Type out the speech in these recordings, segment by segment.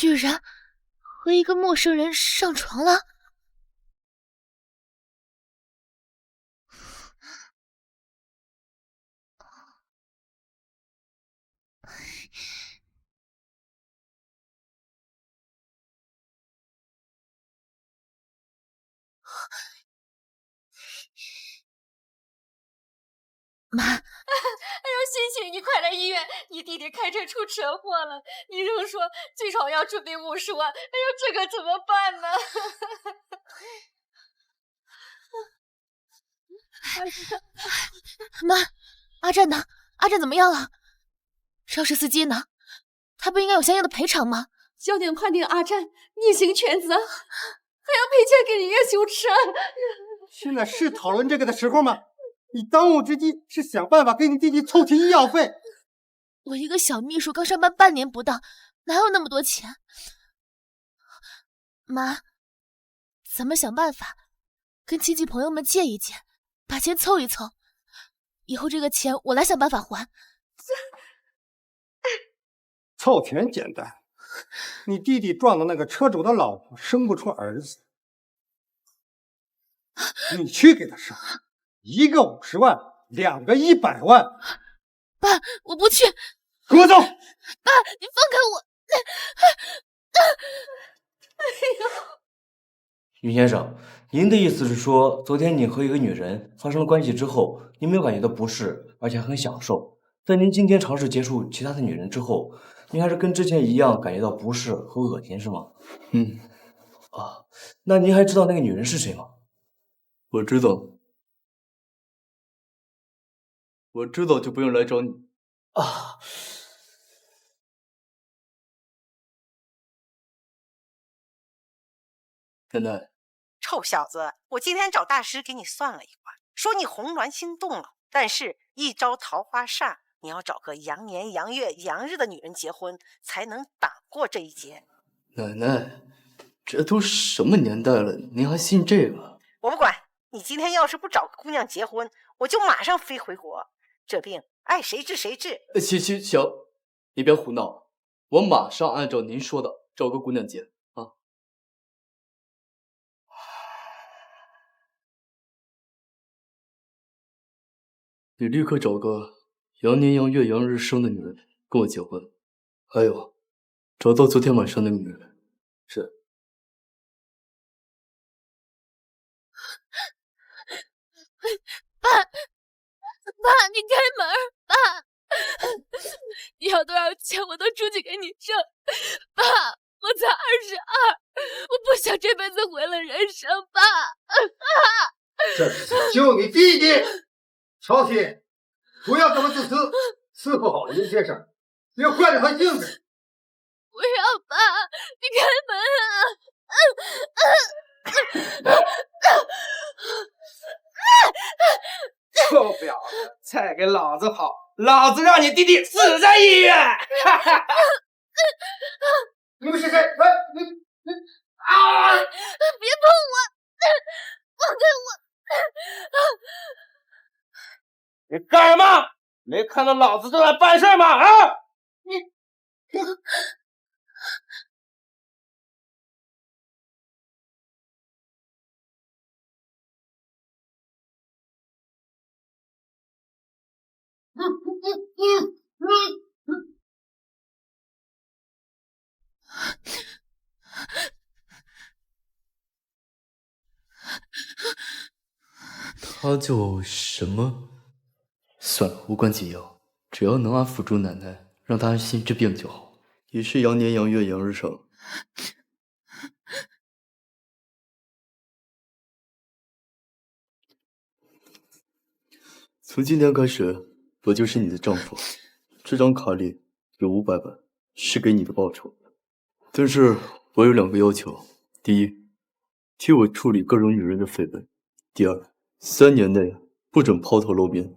居然和一个陌生人上床了。妈，哎呦，欣欣，你快来医院！你弟弟开车出车祸了，医生说最少要准备50万。哎呦，这可怎么办呢？妈，阿战呢？阿战怎么样了？肇事司机呢？他不应该有相应的赔偿吗？交警判定阿战逆行全责，还要赔钱给人家修车。现在是讨论这个的时候吗？你当务之急是想办法给你弟弟凑齐医药费。我一个小秘书刚上班半年不到，哪有那么多钱？妈，咱们想办法跟亲戚朋友们借一借，把钱凑一凑，以后这个钱我来想办法还。凑钱简单，你弟弟撞的那个车主的老婆生不出儿子，你去给他生，一个50万，2个100万。爸，我不去，给我走！爸，你放开我！云先生，您的意思是说，昨天你和一个女人发生了关系之后，您没有感觉到不适，而且很享受。但您今天尝试接触其他的女人之后，您还是跟之前一样感觉到不适和恶心，是吗？啊，那您还知道那个女人是谁吗？我知道，就不用来找你啊。奶奶，臭小子，我今天找大师给你算了一卦，说你红鸾心动了，但是一招桃花煞，你要找个阳年阳月阳日的女人结婚，才能挡过这一劫。奶奶，这都什么年代了，您还信这个？我不管，你今天要是不找个姑娘结婚，我就马上飞回国。这病爱谁治谁治。行，你别胡闹，我马上按照您说的找个姑娘结。你立刻找个阳年阳月阳日生的女人跟我结婚，还有，找到昨天晚上那个女人。是。爸，你开门！爸，你要多少钱我都出去给你挣。爸，我才22，我不想这辈子毁了人生。爸，这是救你弟弟。朝廷，不要这么自私，伺候好了云先生，不要惯着他性子。不要，爸，你开门啊！臭婊子，再给老子跑！老子让你弟弟死在医院！你们是谁？来，你啊！别碰我！放开我！你干什么？没看到老子正在办事吗？啊！你。他叫什么？算了，无关紧要，只要能安抚住奶奶，让她安心治病就好。也是阳年阳月阳日生。从今天开始，我就是你的丈夫。这张卡里有500万，是给你的报酬。但是我有2个要求：第一，替我处理各种女人的绯闻；第二，3年内不准抛头露面，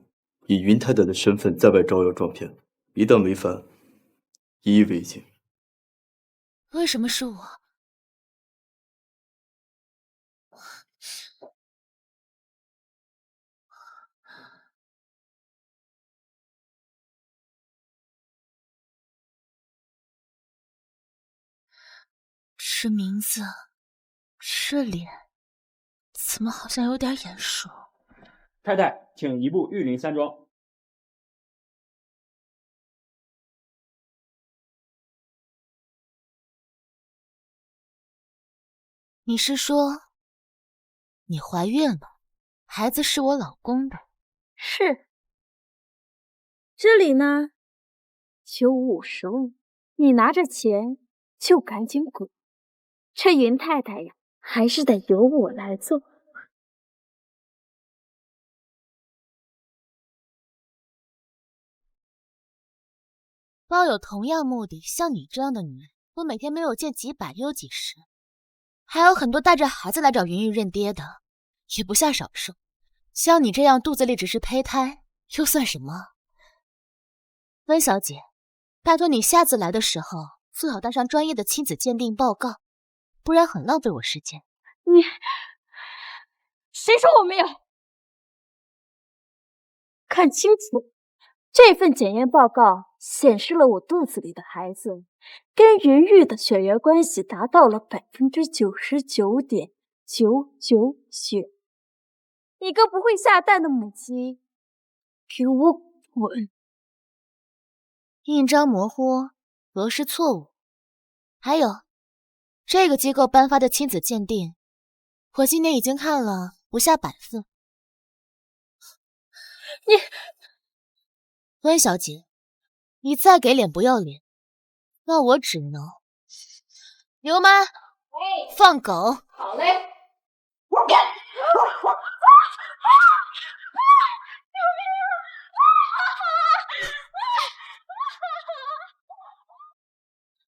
以云太太的身份在外招摇撞骗，一旦违反，一一违禁。为什么是我？这名字，这脸，怎么好像有点眼熟？太太，请移步玉林山庄。你是说你怀孕了，孩子是我老公的？是。这里呢，就50万，你拿着钱就赶紧滚。这云太太呀，还是得由我来做。抱有同样目的，像你这样的女人，我每天没有见几百又几十，还有很多带着孩子来找云玉认爹的，也不下少数。像你这样肚子里只是胚胎，又算什么？温小姐，拜托你下次来的时候，最好带上专业的亲子鉴定报告，不然很浪费我时间。你，谁说我没有？看清楚，这份检验报告显示了我肚子里的孩子跟云玉的血缘关系达到了99.999%。你个不会下蛋的母鸡，给我滚！印章模糊，格式错误。还有，这个机构颁发的亲子鉴定，我今年已经看了不下100份。你，温小姐，你再给脸不要脸，那我只能……刘妈，放狗。好嘞。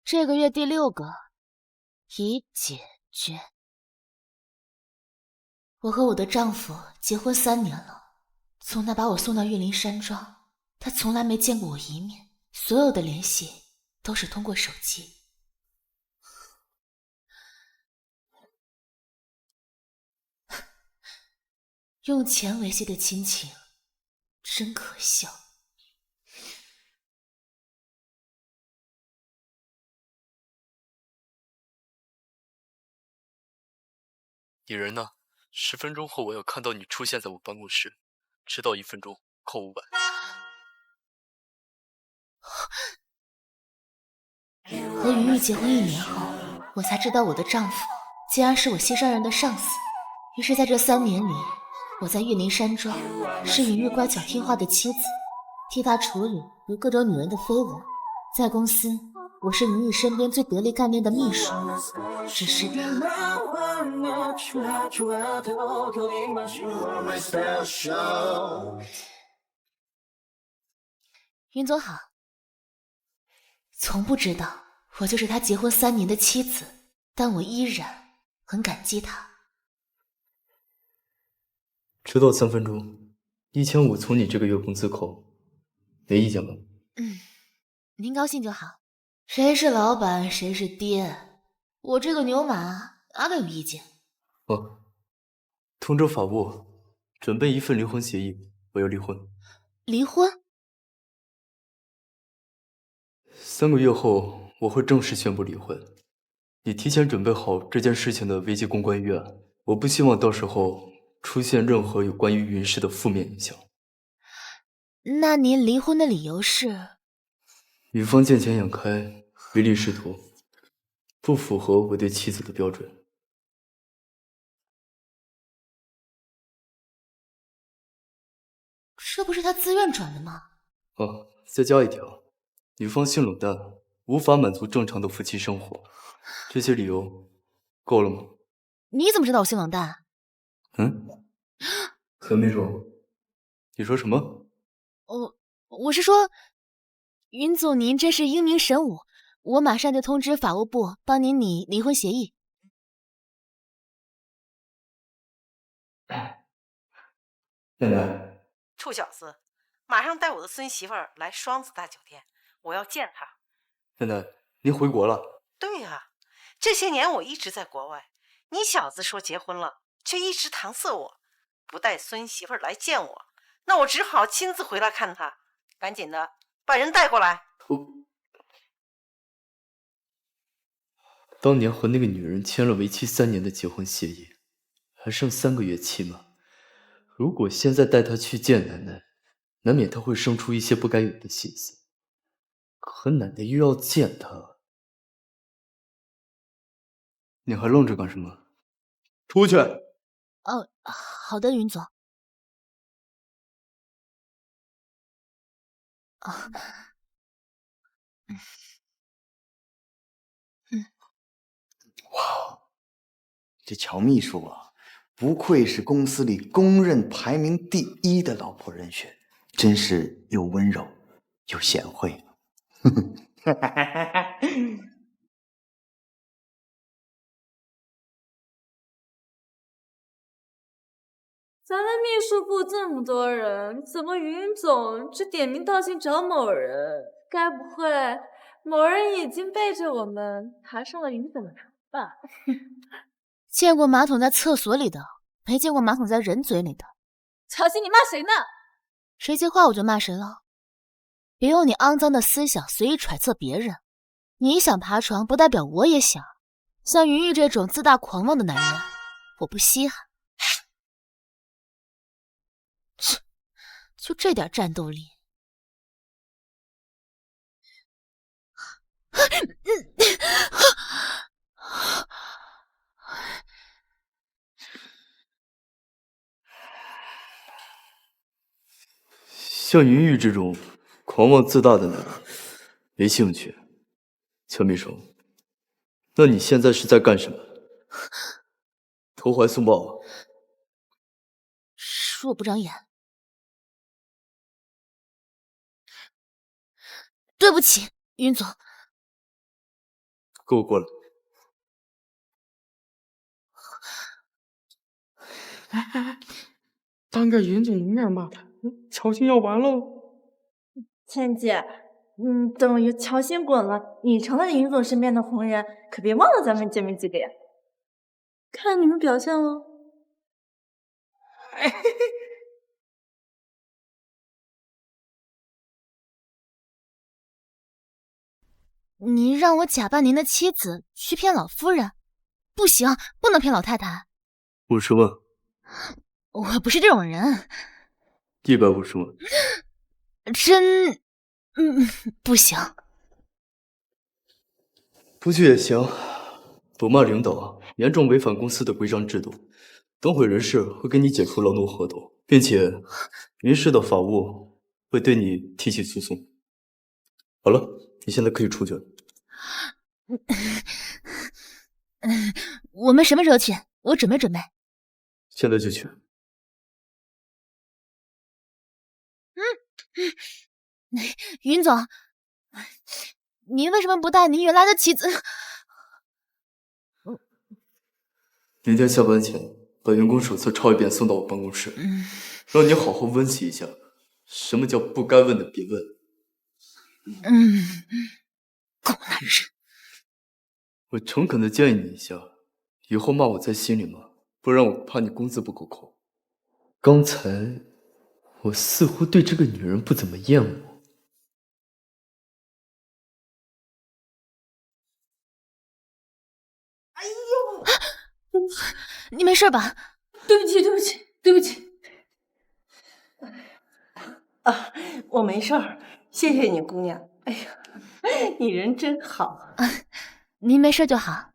这个月第6个已解决。我和我的丈夫结婚3年了，从他把我送到玉林山庄，他从来没见过我一面，所有的联系都是通过手机。用钱维系的亲情，真可笑。你人呢？10分钟后我要看到你出现在我办公室，迟到1分钟扣500。和云玉结婚1年后，我才知道我的丈夫竟然是我心上人的上司。于是在这3年里，我在玉林山庄是云玉乖巧听话的妻子，替她处理与各种女人的绯闻。在公司，我是云玉身边最得力干练的秘书。只是云总好，从不知道我就是他结婚3年的妻子，但我依然很感激他。迟到3分钟，1500从你这个月工资扣，没意见吧？您高兴就好。谁是老板，谁是爹，我这个牛马哪敢有意见？哦，通知法务，准备一份离婚协议，我要离婚。离婚？3个月后我会正式宣布离婚，你提前准备好这件事情的危机公关预案，我不希望到时候出现任何有关于云氏的负面影响。那您离婚的理由是？女方见钱眼开，唯利是图，不符合我对妻子的标准。这不是他自愿转的吗？哦，再加一条，女方性冷淡，无法满足正常的夫妻生活。这些理由够了吗？你怎么知道我性冷淡？小秘书，你说什么？我是说，云总您真是英明神武，我马上就通知法务部帮您拟离婚协议。奶奶，臭小子，马上带我的孙媳妇儿来双子大酒店，我要见她。奶奶，您回国了？对呀，这些年我一直在国外，你小子说结婚了，却一直搪塞我，不带孙媳妇儿来见我，那我只好亲自回来看她。赶紧的，把人带过来。当年和那个女人签了为期3年的结婚协议，还剩3个月期嘛。如果现在带她去见奶奶，难免她会生出一些不该有的心思。可奶奶又要见她，你还愣着干什么？出去！哦，好的，云总。啊，哇，这乔秘书啊，不愧是公司里公认排名第1的老婆人选，真是又温柔又贤惠。咱们秘书部这么多人，怎么云总只点名道姓找某人？该不会某人已经背着我们爬上了云总的床吧？见过马桶在厕所里的，没见过马桶在人嘴里的。乔欣，你骂谁呢？谁接话我就骂谁了。别用你肮脏的思想随意揣测别人。你想爬床，不代表我也想。像云玉这种自大狂妄的男人，我不稀罕。切，就这点战斗力。像云玉这种狂妄自大的男人，没兴趣。乔秘书，那你现在是在干什么？投怀送抱啊？说我不长眼。对不起，云总。给我过来。当着云总的面骂他，乔欣要完喽。倩姐，等于乔欣滚了，你成了云总身边的红人，可别忘了咱们姐妹几个呀。看你们表现喽。您让我假扮您的妻子去骗老夫人，不行，不能骗老太太。50万。我不是这种人。150万。真，不行。不去也行，不骂领导，严重违反公司的规章制度。等会人事会给你解除劳动合同，并且云氏的法务会对你提起诉讼。好了，你现在可以出去了。我们什么时候去？我准备准备。现在就去。云总，您为什么不带您原来的妻子？明天下班前把员工手册抄一遍送到我办公室，让你好好温习一下什么叫不该问的别问。狗男人！我诚恳的建议你一下，以后骂我在心里骂，不然我怕你工资不够扣。刚才我似乎对这个女人不怎么厌恶。哎呦，你没事吧？对不起，对不起，对不起。啊，我没事儿，谢谢你，姑娘。哎呀，你人真好。您没事就好。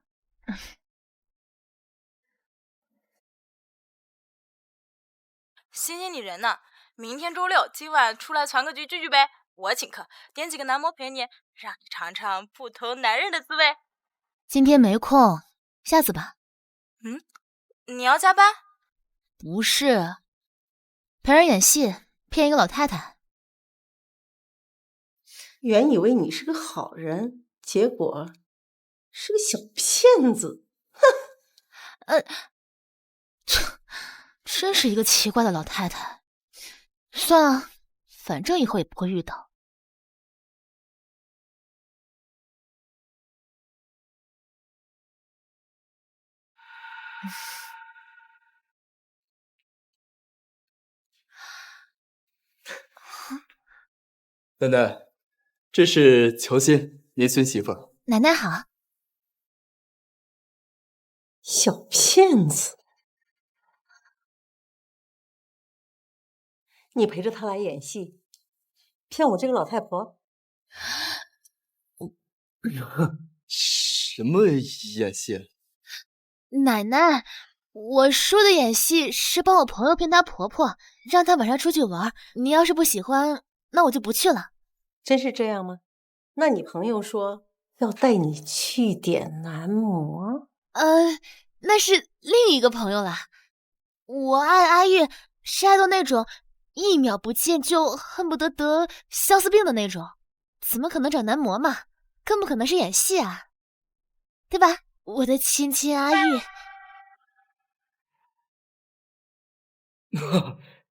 欣欣，你人呢？明天周六，今晚出来攒个局聚聚呗，我请客，点几个男模陪你，让你尝尝不同男人的滋味。今天没空，下次吧。你要加班？不是，陪人演戏，骗一个老太太。原以为你是个好人，结果是个小骗子。哼！真是一个奇怪的老太太。算了，反正以后也不会遇到。奶奶，这是乔欣，您孙媳妇儿。奶奶好。小骗子！你陪着他来演戏，骗我这个老太婆？什么演戏？奶奶，我说的演戏是帮我朋友骗她婆婆，让她晚上出去玩。你要是不喜欢，那我就不去了。真是这样吗？那你朋友说要带你去点男模？那是另一个朋友啦。我爱阿月，是爱到那种一秒不见就恨不得得相思病的那种，怎么可能找男模嘛？更不可能是演戏啊，对吧？我的亲亲阿月。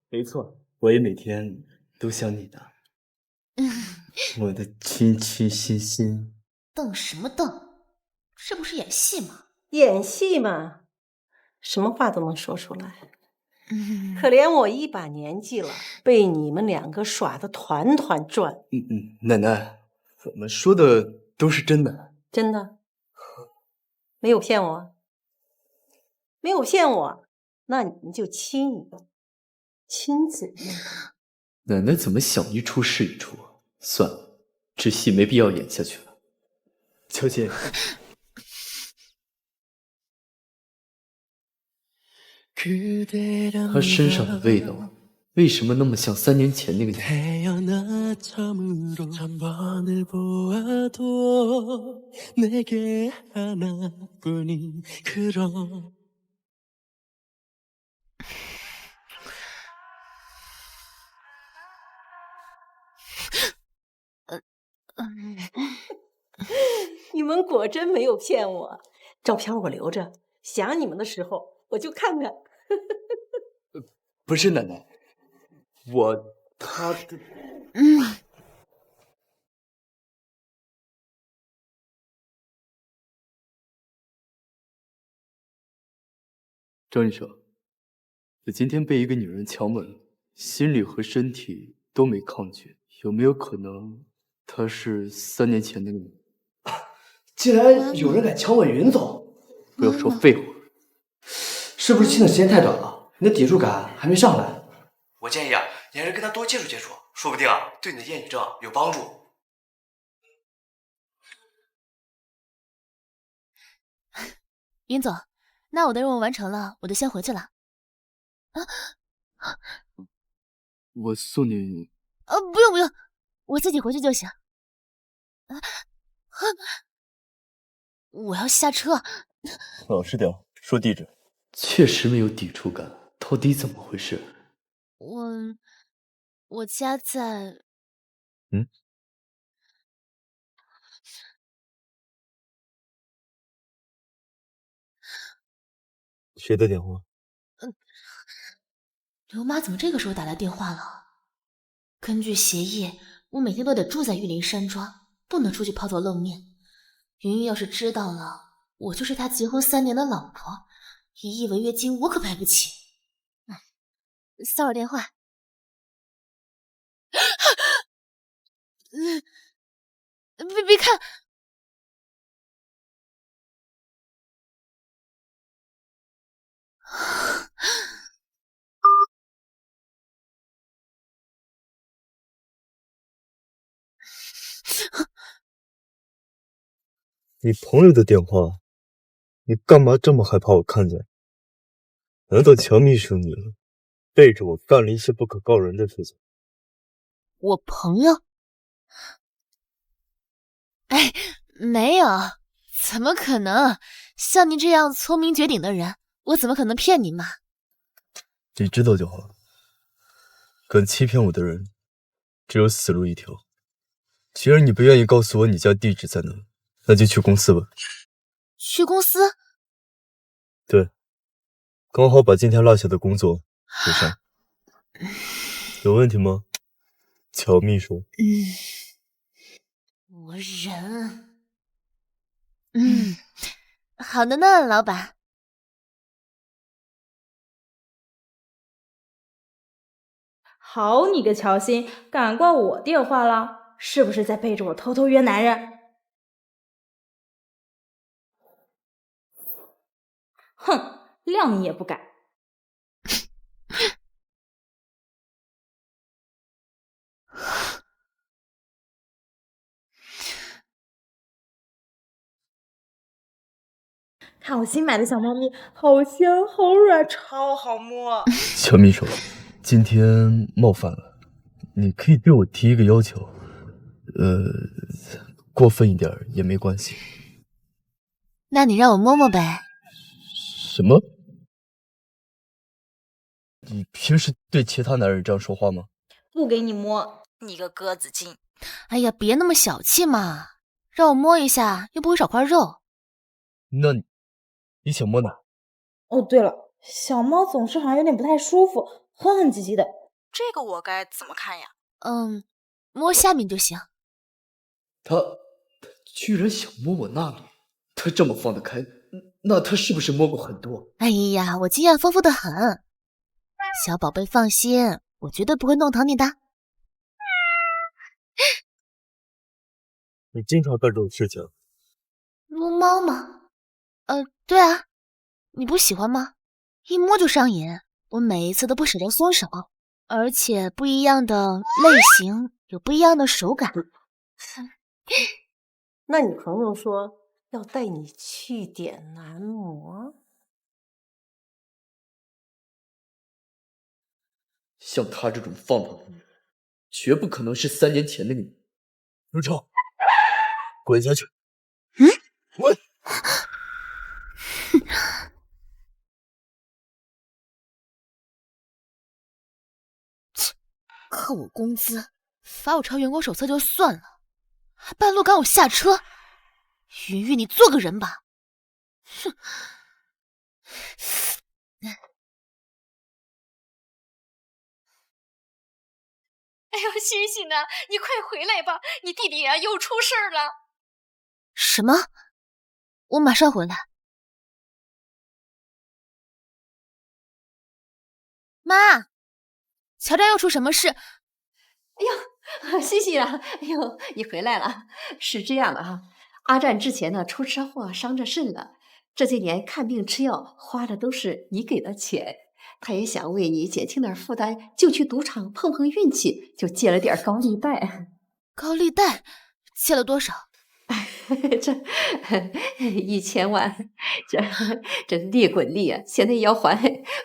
没错，我也每天都想你的。我的亲亲心心。瞪什么瞪？这不是演戏吗？演戏嘛，什么话都能说出来。可怜我一把年纪了，被你们两个耍得团团转。奶奶，我们说的都是真的。真的？没有骗我？没有骗我，那你就亲一个，亲嘴。奶奶怎么想一出是一出？算了，这戏没必要演下去了。乔欣，他身上的味道为什么那么像3年前那个人？你们果真没有骗我，照片我留着，想你们的时候我就看看。不是奶奶，他的。张医生，我今天被一个女人强吻了，心理和身体都没抗拒，有没有可能她是3年前那个女人？竟然有人敢强吻云总！不要说废话，是不是亲的时间太短了，你的抵触感还没上来？我建议啊，你还是跟他多接触接触，说不定啊，对你的厌女症有帮助。云总，那我的任务完成了，我就先回去了。我送你。不用不用，我自己回去就行。我要下车。老实点，说地址。确实没有抵触感，到底怎么回事？我家在……谁的电话？刘妈怎么这个时候打来电话了？根据协议，我每天都得住在玉林山庄，不能出去抛头露面。云云要是知道了，我就是她结婚3年的老婆，1亿违约金我可赔不起。骚扰电话。别看！你朋友的电话，你干嘛这么害怕我看见？难道乔秘书你背着我干了一些不可告人的事情？我朋友？哎，没有，怎么可能？像您这样聪明绝顶的人，我怎么可能骗您嘛？你知道就好。敢欺骗我的人，只有死路一条。既然你不愿意告诉我你家地址在哪，那就去公司吧。去公司？对，刚好把今天落下的工作补上。有问题吗，乔秘书？我忍。好的呢，老板。好你个乔欣，敢挂我电话了？是不是在背着我偷偷约男人？哼，谅你也不改。看我新买的小猫咪，好香，好软，超好摸。乔秘书，今天冒犯了，你可以对我提一个要求，过分一点也没关系。那你让我摸摸呗。什么？你平时对其他男人这样说话吗？不给你摸，你个鸽子精！哎呀，别那么小气嘛，让我摸一下又不会少块肉。那你想摸哪？哦，对了，小猫总是好像有点不太舒服，哼哼唧唧的。这个我该怎么看呀？摸下面就行。他居然想摸我那里，他这么放得开，那他是不是摸过很多？哎呀，我经验丰富的很，小宝贝放心，我绝对不会弄疼你的。你经常干这种事情？撸猫吗？对啊，你不喜欢吗？一摸就上瘾，我每一次都不舍得松手，而且不一样的类型有不一样的手感。那你朋友说要带你去点男模？像她这种放荡的女人，绝不可能是3年前的你。如超，滚下去！滚！扣我工资，罚我抄员工手册就算了，还半路赶我下车。云玉，你做个人吧！哼！哎呦，欣欣呐，你快回来吧，你弟弟啊又出事儿了。什么？我马上回来。妈，乔战又出什么事？哎呦，欣欣啊，哎呦，你回来了。是这样的啊，阿战之前呢出车祸伤着肾了，这些年看病吃药花的都是你给的钱。他也想为你减轻点负担，就去赌场碰碰运气，就借了点高利贷。高利贷借了多少？这1000万，这利滚利啊！现在要还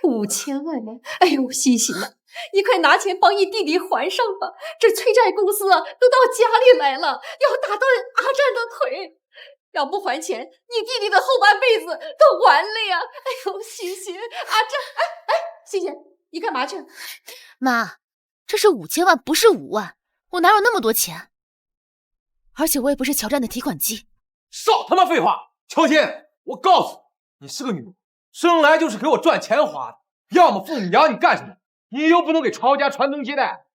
5000万呢。哎呦，欣欣呐，你快拿钱帮你弟弟还上吧！这催债公司啊，都到家里来了，要打断阿战的腿。要不还钱，你弟弟的后半辈子都完了呀！哎呦，欣欣，阿战，欣欣，你干嘛去？妈，这是5000万，不是5万，我哪有那么多钱？而且我也不是乔战的提款机。少他妈废话！乔欣，我告诉你，你是个女人，生来就是给我赚钱花的，要么父母养你干什么，你又不能给曹家传宗接代。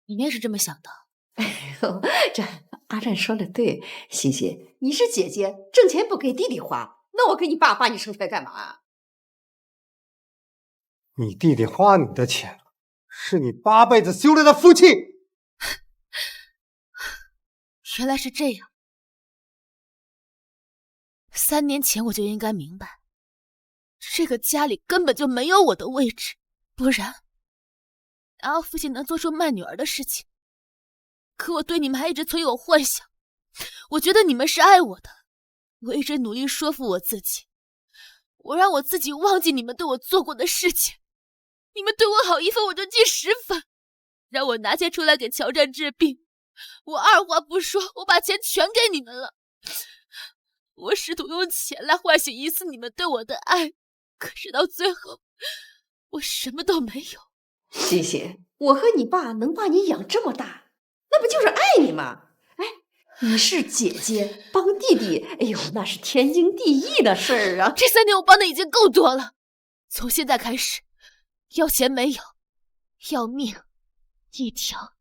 你也是这么想的？哎呦，这阿战说的对，欣欣，你是姐姐，挣钱不给弟弟花，那我跟你爸把你生出来干嘛？你弟弟花你的钱，是你8辈子修来的福气。原来是这样。3年前我就应该明白，这个家里根本就没有我的位置，不然哪有父亲能做出卖女儿的事情？可我对你们还一直存有幻想，我觉得你们是爱我的，我一直努力说服我自己，我让我自己忘记你们对我做过的事情。你们对我好1分我就记10分，让我拿钱出来给乔战治病，我二话不说，我把钱全给你们了。我试图用钱来唤醒一次你们对我的爱，可是到最后，我什么都没有。欣欣，我和你爸能把你养这么大，那不就是爱你吗？哎，你是姐姐，帮弟弟，哎呦，那是天经地义的事儿啊。这3年我帮的已经够多了，从现在开始，要钱没有，要命一条。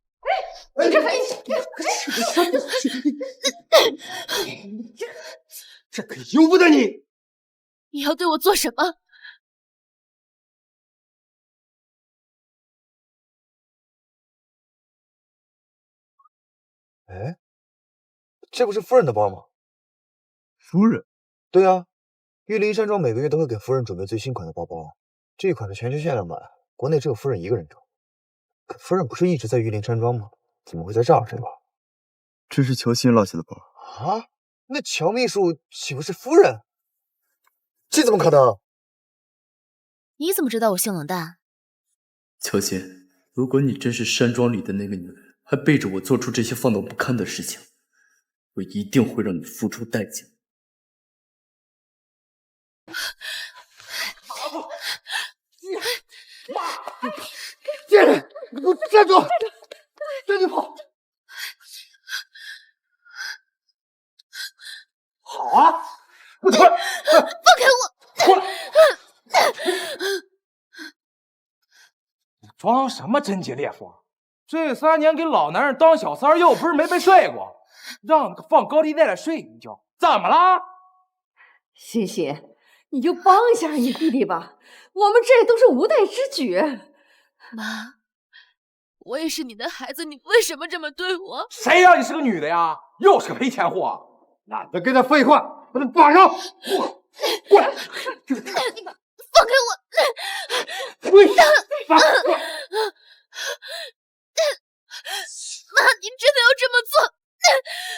你这还这可由不得你！你要对我做什么？哎，这不是夫人的包吗？夫人？对啊，玉林山庄每个月都会给夫人准备最新款的包包，这一款是全球限量版，国内只有夫人一个人有。可夫人不是一直在玉林山庄吗？怎么会在这儿？这个这是乔欣落下的包啊？那乔秘书岂不是夫人？这怎么可能？你怎么知道我性冷淡？乔欣，如果你真是山庄里的那个女人，还背着我做出这些放荡不堪的事情，我一定会让你付出代价。贱人，你给我站住！赶紧跑！好啊，我出来！放开我！出来！你装什么贞洁烈妇？这3年给老男人当小三儿，又不是没被睡过，让那个放高利贷的睡一觉，怎么了？欣欣，你就帮一下你弟弟吧，我们这都是无奈之举。妈，我也是你的孩子，你为什么这么对我？谁让你是个女的呀？又是个赔钱货！懒得跟他废话，把他绑上！过来！放开我！喂！妈，您真的要这么做？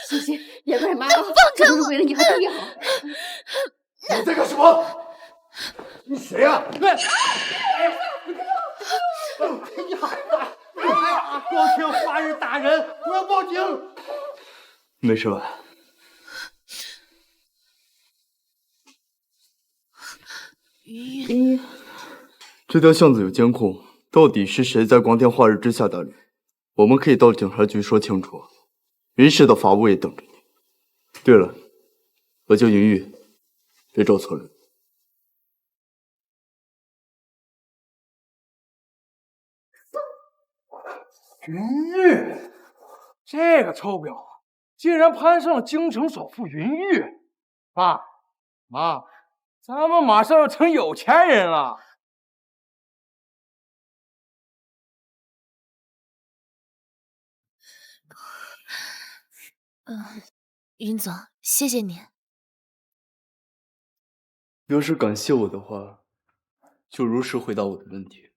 欣欣，别怪妈啊，放开我！这都是为了你和弟弟好。你在干什么？你谁呀？光天化日打人，我要报警！没事吧？云云，这条巷子有监控，到底是谁在光天化日之下打人？我们可以到警察局说清楚。云氏的法务也等着你。对了，我叫云玉，别找错人。云玉，这个臭婊子竟然攀上了京城首富云玉！爸妈，咱们马上要成有钱人了。云总，谢谢你。要是感谢我的话，就如实回答我的问题。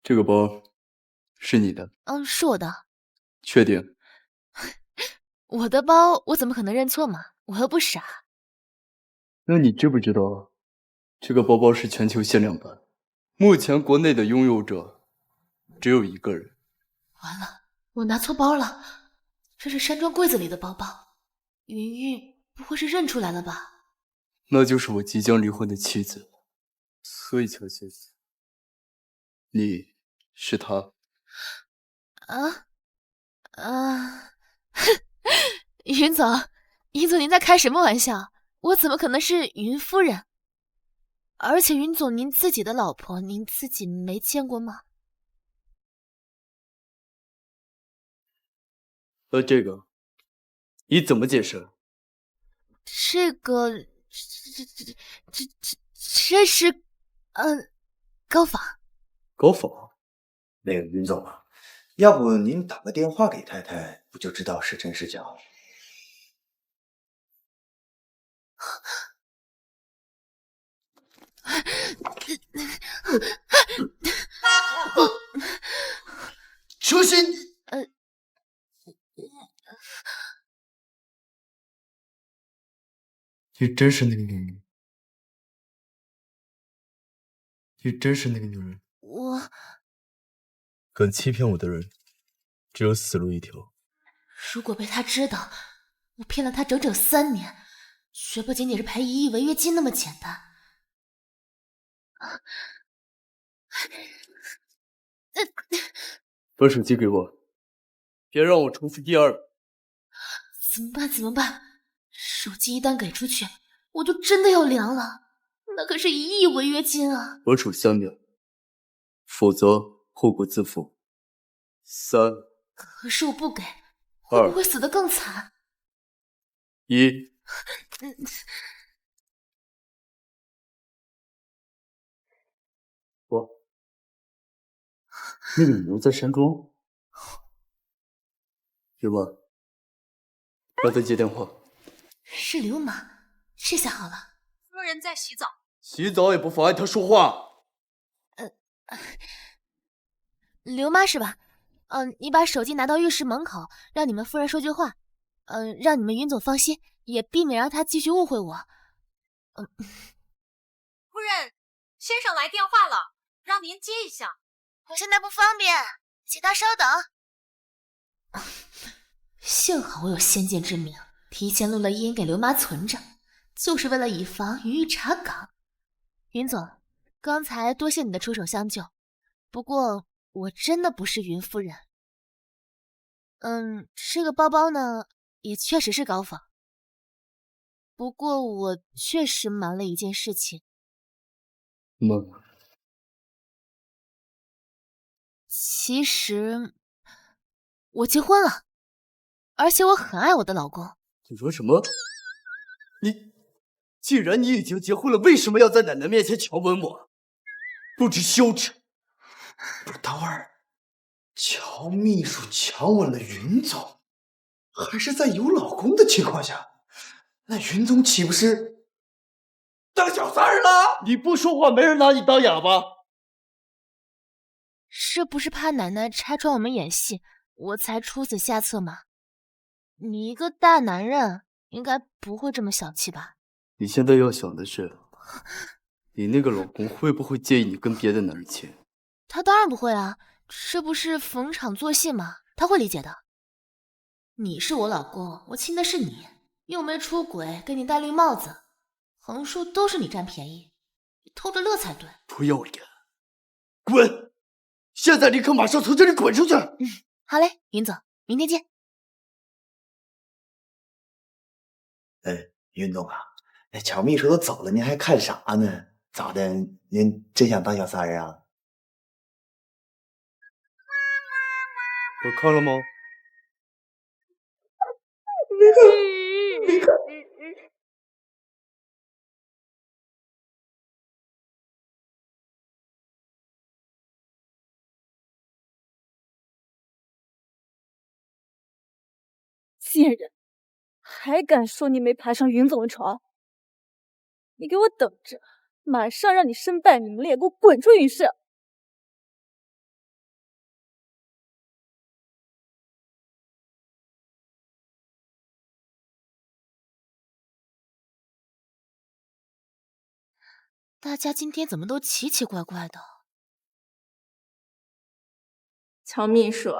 这个包是你的？是我的。确定？我的包，我怎么可能认错嘛？我又不傻。那你知不知道，这个包包是全球限量版，目前国内的拥有者只有一个人。完了，我拿错包了，这是山庄柜子里的包包。云玉不会是认出来了吧？那就是我即将离婚的妻子。所以乔欣，你是她。云总，云总您在开什么玩笑？我怎么可能是云夫人？而且云总您自己的老婆，您自己没见过吗？这个你怎么解释？这个，这是，高仿。高仿？那个云总啊，要不您打个电话给太太，不就知道是真是假了？乔欣，你真是那个女人？你真是那个女人？我敢欺骗我的人，只有死路一条。如果被他知道，我骗了他整整3年，绝不仅仅是赔1亿违约金那么简单。把手机给我，别让我重复第二遍。怎么办？怎么办？手机一旦给出去，我就真的要凉了，那可是1亿违约金啊！我数3秒，否则后果自负。3，可是我不给，会不会死得更惨？1。我那个女人在山庄，是吗？让他接电话。是刘妈，这下好了。夫人在洗澡。洗澡也不妨碍他说话。刘妈是吧？你把手机拿到浴室门口，让你们夫人说句话，让你们云总放心，也避免让他继续误会我。夫人，先生来电话了，让您接一下。我现在不方便，请他稍等。幸好我有先见之明，提前录了音给刘妈存着，就是为了以防余狱查岗。云总，刚才多谢你的出手相救，不过我真的不是云夫人。这个包包呢，也确实是高仿。不过我确实瞒了一件事情。其实我结婚了，而且我很爱我的老公。你说什么？既然你已经结婚了，为什么要在奶奶面前强吻我？不知羞耻！不是，等会儿，乔秘书强吻了云总，还是在有老公的情况下，那云总岂不是当小三儿了？你不说话，没人拿你当哑巴。是不是怕奶奶拆穿我们演戏，我才出此下策吗？你一个大男人，应该不会这么小气吧？你现在要想的是，你那个老公会不会介意你跟别的男人亲？他当然不会啊，这不是逢场作戏吗？他会理解的。你是我老公，我亲的是你，又没出轨，给你戴绿帽子，横竖都是你占便宜，你偷着乐才对。不要脸，滚！现在立刻马上从这里滚出去！好嘞，云总，明天见。云总啊，那乔秘书都走了，您还看啥呢？咋的？您真想当小三儿啊？我看了吗？没看。贱人，还敢说你没爬上云总的床？你给我等着，马上让你身败名裂，给我滚出云室！大家今天怎么都奇奇怪怪的？乔秘书，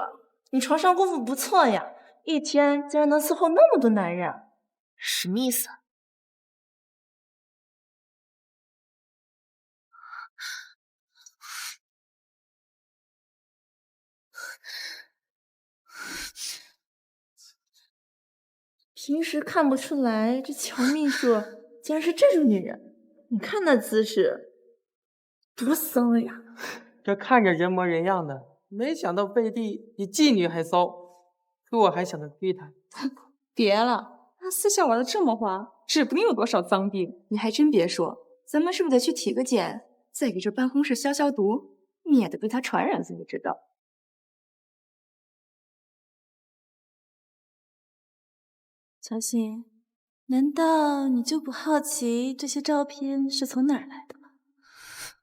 你床上功夫不错呀，一天竟然能伺候那么多男人。什么意思？平时看不出来，这乔秘书竟然是这种女人。你看那姿势，多骚呀！这看着人模人样的，没想到背地比妓女还骚，可我还想着追她。别了，他私下玩的这么花，指不定有多少脏病。你还真别说，咱们是不是得去体个检，再给这办公室消消毒，免得被他传染才知道。乔欣，难道你就不好奇这些照片是从哪儿来的吗？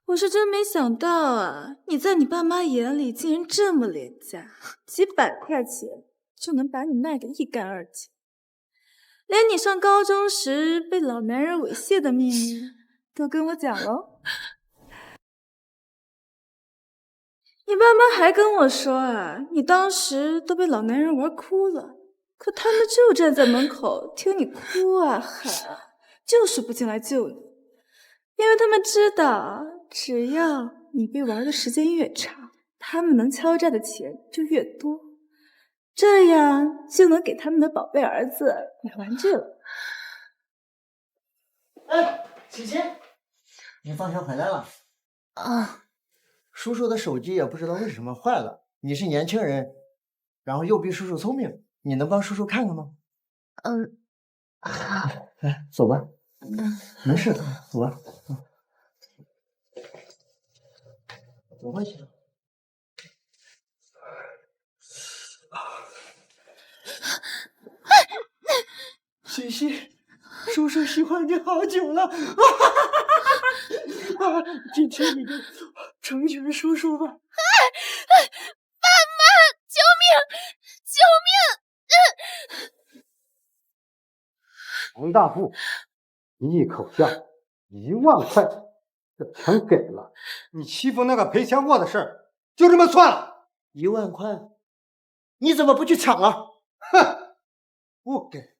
我是真没想到啊，你在你爸妈眼里竟然这么廉价，几百块钱就能把你卖得一干二净，连你上高中时被老男人猥亵的秘密都跟我讲喽。你爸妈还跟我说啊，你当时都被老男人玩哭了，可他们就站在门口听你哭啊喊啊，就是不进来救你，因为他们知道，只要你被玩的时间越长，他们能敲诈的钱就越多，这样就能给他们的宝贝儿子买玩具了。哎，琪琪，你放学回来了啊？叔叔的手机也不知道为什么坏了，你是年轻人，然后又比叔叔聪明，你能帮叔叔看看吗？来，走吧。没事的，走吧。走过去。西西，叔叔喜欢你好久了，今天你就成全叔叔吧。爸妈，救命！救命！王大富，一口价1万块，这全给了。你欺负那个赔钱货的事儿，就这么算了。1万块，你怎么不去抢啊？哼，不给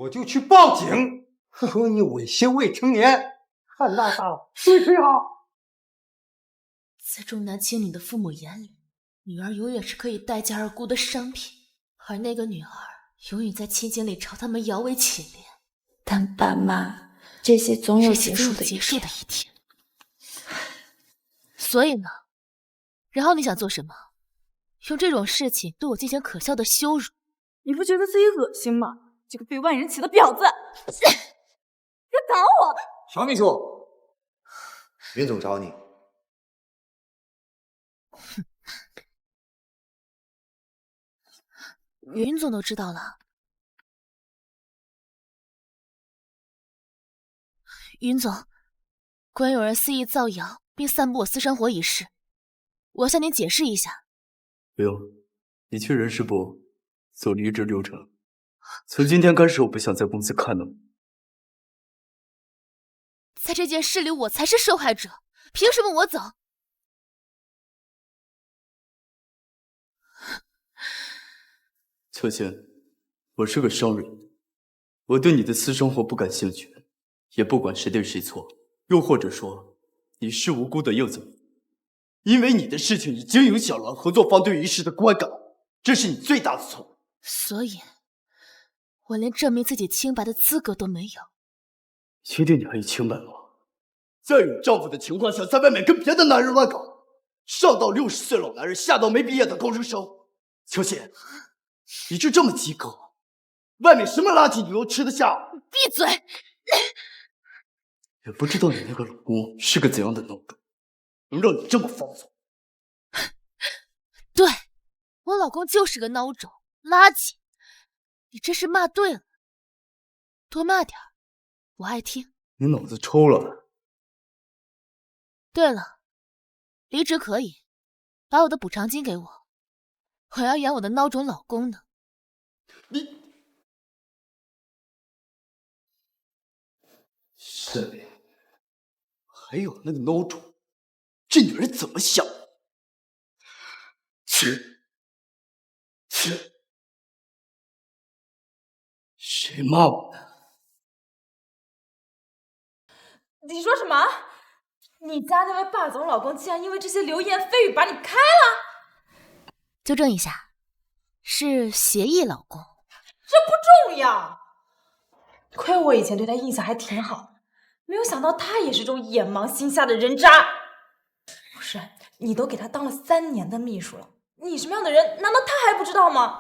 我就去报警，说你猥亵未成年，看大嫂对谁好。在重男轻女的父母眼里，女儿永远是可以待价而沽的商品，而那个女儿永远在亲情里朝他们摇尾乞怜。但爸妈，这些总有结束的一天。所以呢，然后你想做什么？用这种事情对我进行可笑的羞辱？你不觉得自己恶心吗？这个被万人骑的婊子！别打我！小秘书，云总找你。云总都知道了。云总，关于有人肆意造谣并散布我私生活一事，我要向您解释一下。不用，你去人事部走离职流程。从今天开始，我不想在公司看到你。在这件事里，我才是受害者，凭什么我走？秋千，我是个商人，我对你的私生活不感兴趣，也不管谁对谁错。又或者说，你是无辜的又怎么？因为你的事情已经影响了合作方对于事的观感，这是你最大的错误。所以，我连证明自己清白的资格都没有。确定你还有清白吗？在有丈夫的情况下，在外面跟别的男人乱搞，上到60岁老男人，下到没毕业的高中生。秋千，你就这么及格？外面什么垃圾你都吃得下？闭嘴！也不知道你那个老公是个怎样的孬种，能让你这么放纵。对，我老公就是个孬种，垃圾。你真是骂对了，多骂点儿，我爱听。你脑子抽了？对了，离职可以，把我的补偿金给我，我要养我的孬种老公呢。你沈凌，还有那个孬种，这女人怎么想？切！谁骂我呢？你说什么？你家那位霸总老公竟然因为这些流言蜚语把你开了？纠正一下，是协议老公。这不重要。亏我以前对他印象还挺好，没有想到他也是这种眼盲心瞎的人渣。不是，你都给他当了3年的秘书了，你什么样的人，难道他还不知道吗？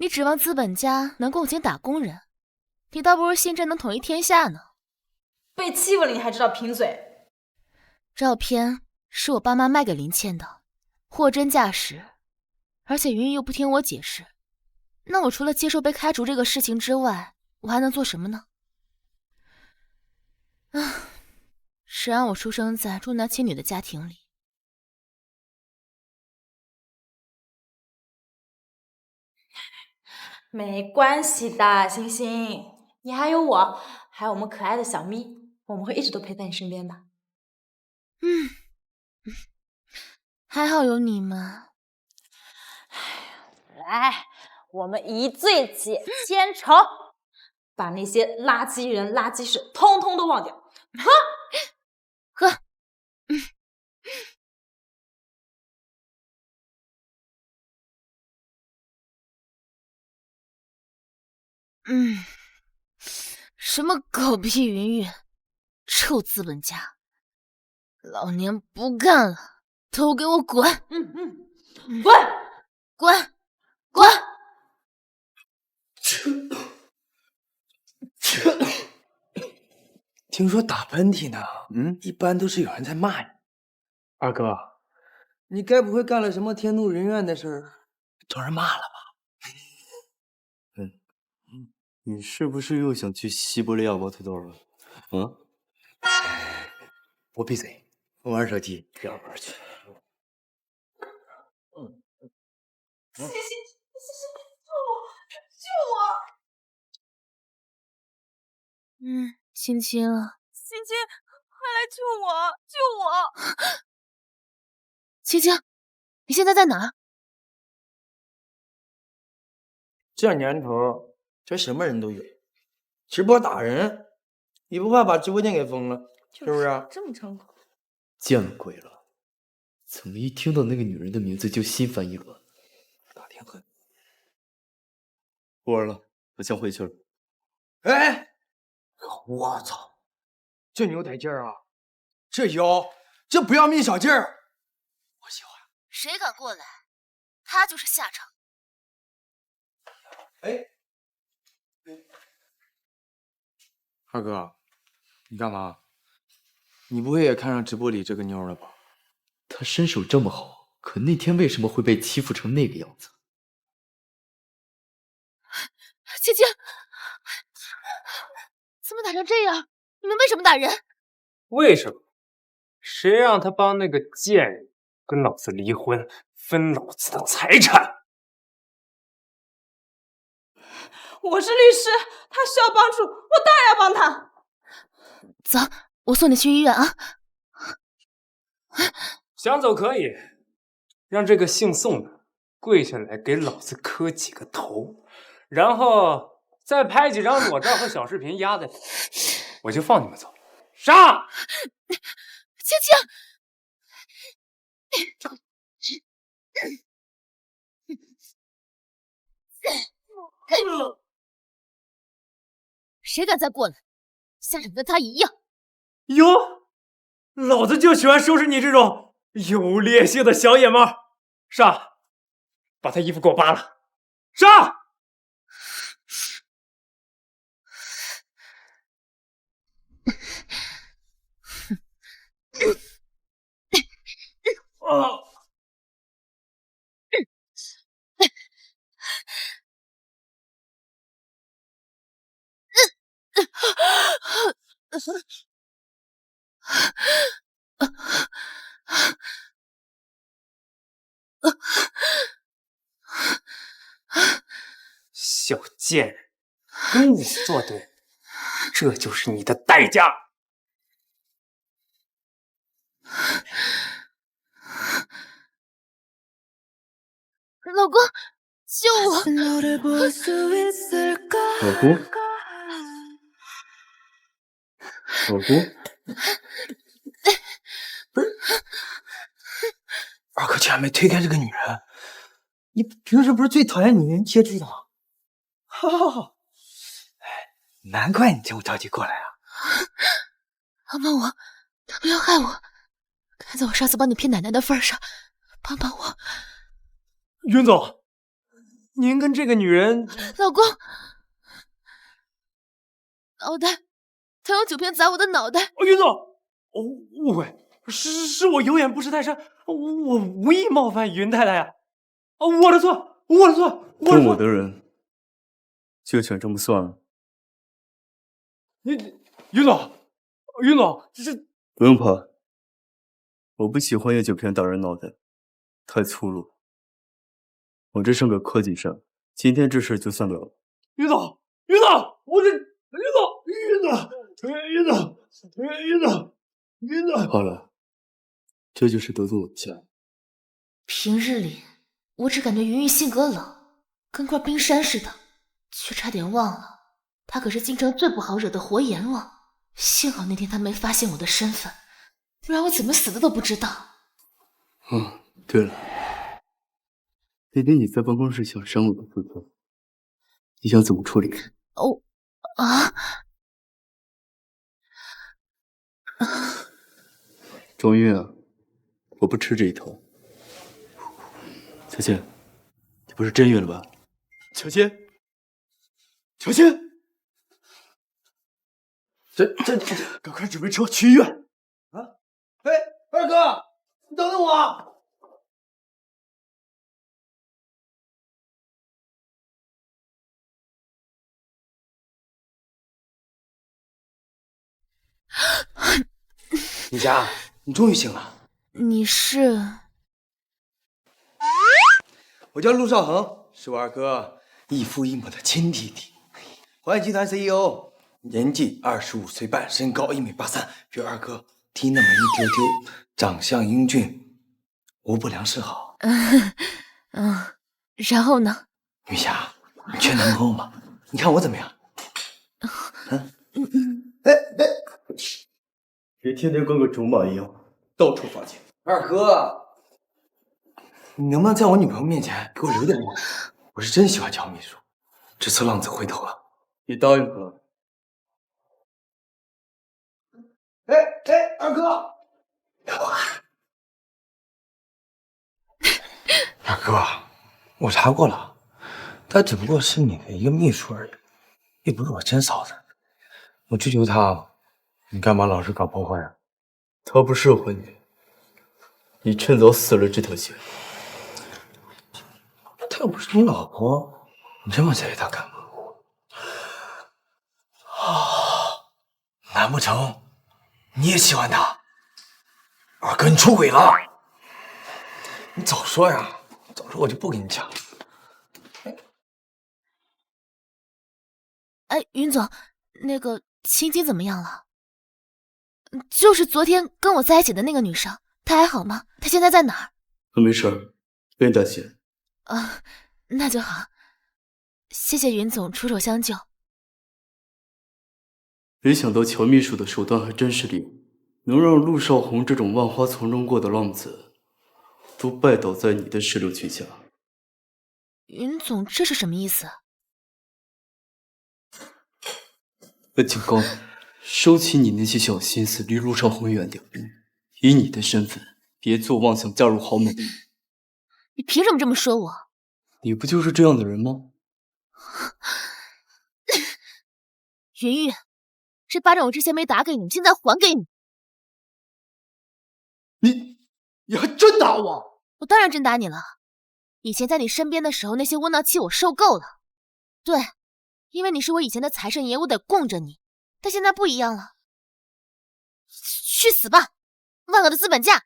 你指望资本家能共情打工人，你倒不如信朕能统一天下呢。被欺负了你还知道贫嘴？照片是我爸妈卖给林倩的，货真价实，而且云云又不听我解释，那我除了接受被开除这个事情之外，我还能做什么呢？啊，谁让我出生在重男轻女的家庭里？没关系的，星星，你还有我，还有我们可爱的小咪，我们会一直都陪在你身边的。还好有你们。来，我们一醉解千愁，把那些垃圾人、垃圾事通通都忘掉。喝！什么狗屁云云，臭资本家，老娘不干了，都给我滚！滚！滚！滚！听说打喷嚏呢，一般都是有人在骂你。二哥，你该不会干了什么天怒人怨的事儿，招人骂了吧？你是不是又想去西伯利亚挖土豆了？啊？我闭嘴，我玩手机，不要玩去。谢谢，救我，救我！青青，欣欣，快来救我，救我！青青，你现在在哪？这年头，这什么人都有，直播打人，也不怕把直播间给封了，是不是啊？这么猖狂？见鬼了！怎么一听到那个女人的名字就心烦意乱？大天恨。不玩了，我先回去了。哎，我操，这牛得劲儿啊！这腰，这不要命小劲儿，我喜欢。谁敢过来，他就是下场。哎，二哥，你干嘛？你不会也看上直播里这个妞了吧？她身手这么好，可那天为什么会被欺负成那个样子？青青，怎么打成这样？你们为什么打人？为什么？谁让他帮那个贱人跟老子离婚，分老子的财产？我是律师，他需要帮助，我当然要帮他。走，我送你去医院啊。想走可以，让这个姓宋的跪下来给老子磕几个头，然后再拍几张裸照和小视频压在里面，我就放你们走。上！青青。谁敢再过来，下场跟他一样。哟，老子就喜欢收拾你这种有烈性的小野猫。上，把他衣服给我扒了。上！小贱人，跟我作对，这就是你的代价。老公，救我！老公，老公，不是，二哥竟然没推开这个女人，你平时不是最讨厌女人接触的吗？哈，哎，难怪你这么着急过来啊！帮帮我，他不要害我！看在我上次帮你骗奶奶的份上，帮帮我！云总，您跟这个女人……老公，脑袋，他用酒瓶砸我的脑袋！云总，误会，是我有眼不识泰山，我无意冒犯云太太呀！我的错，我的错，跟我的人就想这么算了？云总，这是不用怕，我不喜欢用酒瓶打人脑袋，太粗鲁。我这是个科技生，今天这事就算了。云总，我这云总，好了，这就是得罪我的家。平日里我只感觉云云性格冷，跟块冰山似的，却差点忘了，她可是京城最不好惹的活阎王。幸好那天他没发现我的身份，不然我怎么死的都不知道。对了，那天你在办公室想删我的自尊，你想怎么处理？庄韵啊，我不吃这一套。小倩，你不是真晕了吧？小倩，赶快准备车去医院。哎，二哥，你等等我。米佳，你终于醒了。你是？我叫陆少恒，是我二哥异父异母的亲弟弟。华谊集团 CEO， 年纪25岁半，身高1.83米，比我二哥低那么一丢丢，长相英俊，无不良嗜好。然后呢？米霞，你缺男朋友吗？你看我怎么样？别天天跟个竹马一样，到处发钱。二哥，你能不能在我女朋友面前给我留点面子？我是真喜欢乔秘书，这次浪子回头了。你答应他。二哥，二哥，我查过了，他只不过是你的一个秘书而已，又不是我真嫂子。我追求她，你干嘛老是搞破坏啊？他不适合你，你趁早死了这条心。她又不是你老婆，你这么在意她干嘛？难不成你也喜欢她？二哥，你出轨了！你早说呀，早说我就不跟你讲。哎，云总，那个青青怎么样了？就是昨天跟我在一起的那个女生，她还好吗？她现在在哪儿？他没事，不用担心。那就好，谢谢云总出手相救。没想到乔秘书的手段还真是厉害，能让陆少红这种万花丛中过的浪子，都拜倒在你的石榴裙下。云总，这是什么意思？警告你，收起你那些小心思，离陆少红远点。以你的身份，别做妄想嫁入豪门。你凭什么这么说我？你不就是这样的人吗？云玉，这巴掌我之前没打给你，现在还给你。你还真打我？我当然真打你了。以前在你身边的时候，那些窝囊气我受够了。对，因为你是我以前的财神爷，我得供着你。但现在不一样了，去死吧，万恶的资本家！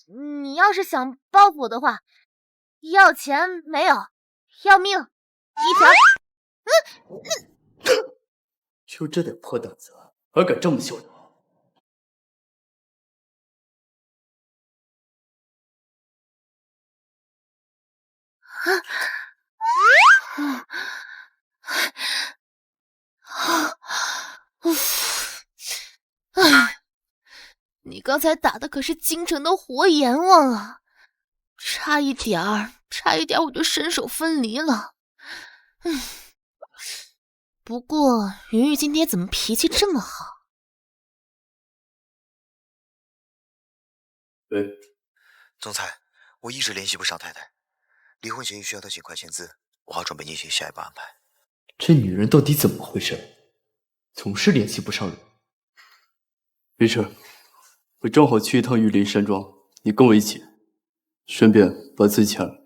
你要是想报复我的话，要钱没有，要命一条。就这点破胆子，还敢这么嚣张？你刚才打的可是京城的活阎王啊！差一点我就身首分离了。不过云玉今天怎么脾气这么好？喂，总裁，我一直联系不上太太，离婚协议需要她尽快签字，我好准备进行下一步安排。这女人到底怎么回事？总是联系不上人。没事，我正好去一趟玉林山庄，你跟我一起，顺便把字签了。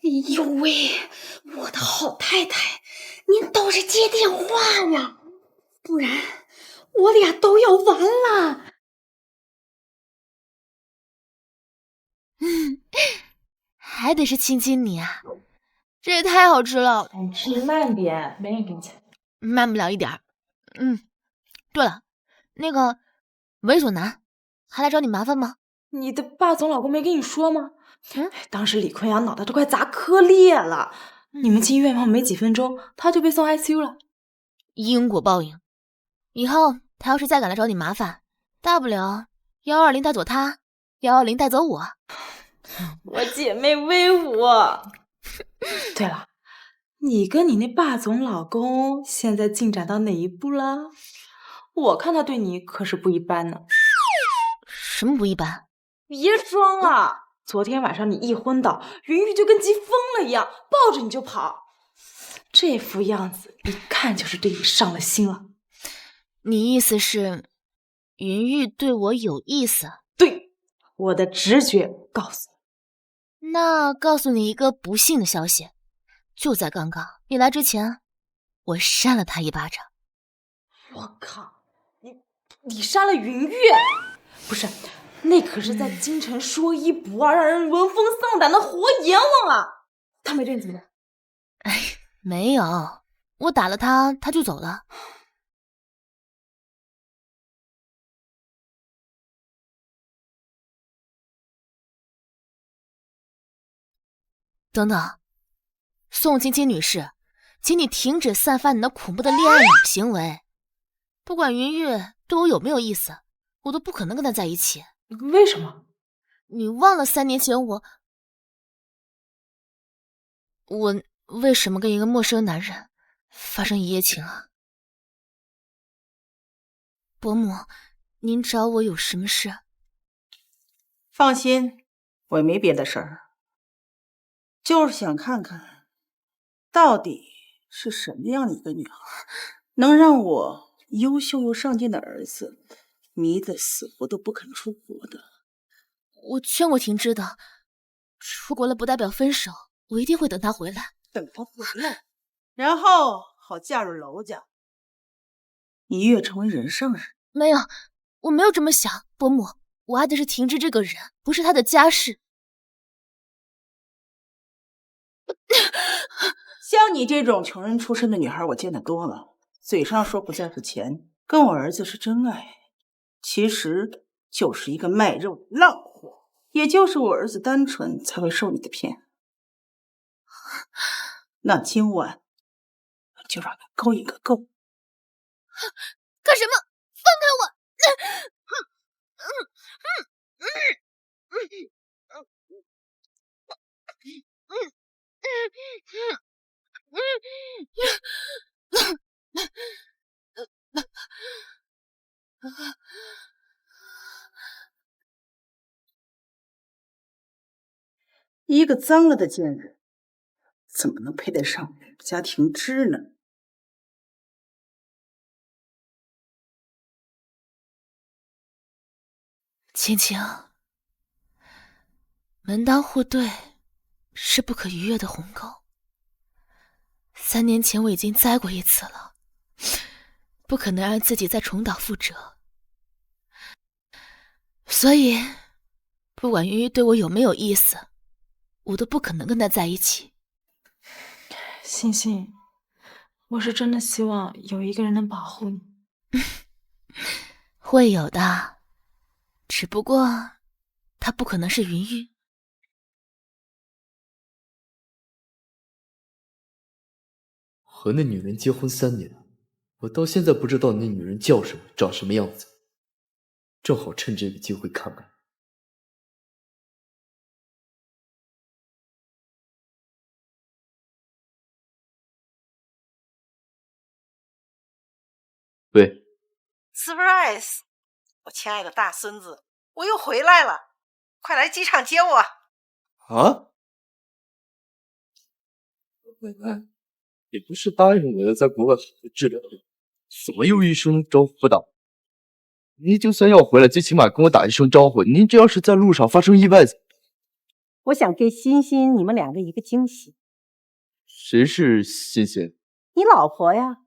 哎呦喂，我的好太太，您倒是接电话呀，不然我俩都要完了。还得是亲亲你啊，这也太好吃了。吃慢点，没人给你钱。慢不了一点儿。对了，那个猥琐男还来找你麻烦吗？你的霸总老公没跟你说吗？当时李坤阳脑袋都快砸磕裂了，你们进医院后没几分钟，他就被送 ICU 了。因果报应，以后他要是再敢来找你麻烦，大不了120带走他，110带走我。我姐妹威武。对了，你跟你那霸总老公现在进展到哪一步了？我看他对你可是不一般呢。什么不一般？别装了，昨天晚上你一昏倒，云玉就跟急疯了一样，抱着你就跑，这副样子一看就是对你上了心了。你意思是云玉对我有意思？对，我的直觉告诉你。那告诉你一个不幸的消息，就在刚刚，你来之前，我扇了他一巴掌。我靠，你杀了云月？不是，那可是在京城说一不二，让人闻风丧胆的活阎王啊！他没对你怎么的？没有，我打了他，他就走了。等等，宋青青女士，请你停止散发你那恐怖的恋爱脑行为。不管云月对我有没有意思，我都不可能跟他在一起。为什么？你忘了3年前我为什么跟一个陌生男人发生一夜情啊？伯母，您找我有什么事？放心，我也没别的事儿，就是想看看，到底是什么样的一个女孩，能让我优秀又上进的儿子迷得死活都不肯出国的。我劝过婷芝的，出国了不代表分手，我一定会等他回来。等他回来，然后好嫁入娄家，一跃成为人上人。没有，我没有这么想，伯母，我爱的是婷芝这个人，不是她的家世。像你这种穷人出身的女孩，我见得多了，嘴上说不在乎钱，跟我儿子是真爱，其实就是一个卖肉的浪货。也就是我儿子单纯才会受你的骗。那今晚就让他勾引个够。干什么？放开我！一个脏了的贱人，怎么能配得上家庭芝呢？青青，门当户对是不可逾越的鸿沟。3年前我已经栽过一次了，不可能让自己再重蹈覆辙。所以，不管云玉对我有没有意思，我都不可能跟他在一起。星星，我是真的希望有一个人能保护你。会有的，只不过他不可能是云玉。和那女人结婚3年，我到现在不知道那女人叫什么，长什么样子，正好趁这个机会看看。喂 ，surprise！ 我亲爱的大孙子，我又回来了，快来机场接我。啊？回来？你不是答应我要在国外好好治疗的，怎么又一声招呼不打？你就算要回来，最起码跟我打一声招呼。您这要是在路上发生意外，我想给欣欣你们2个一个惊喜。谁是欣欣？你老婆呀？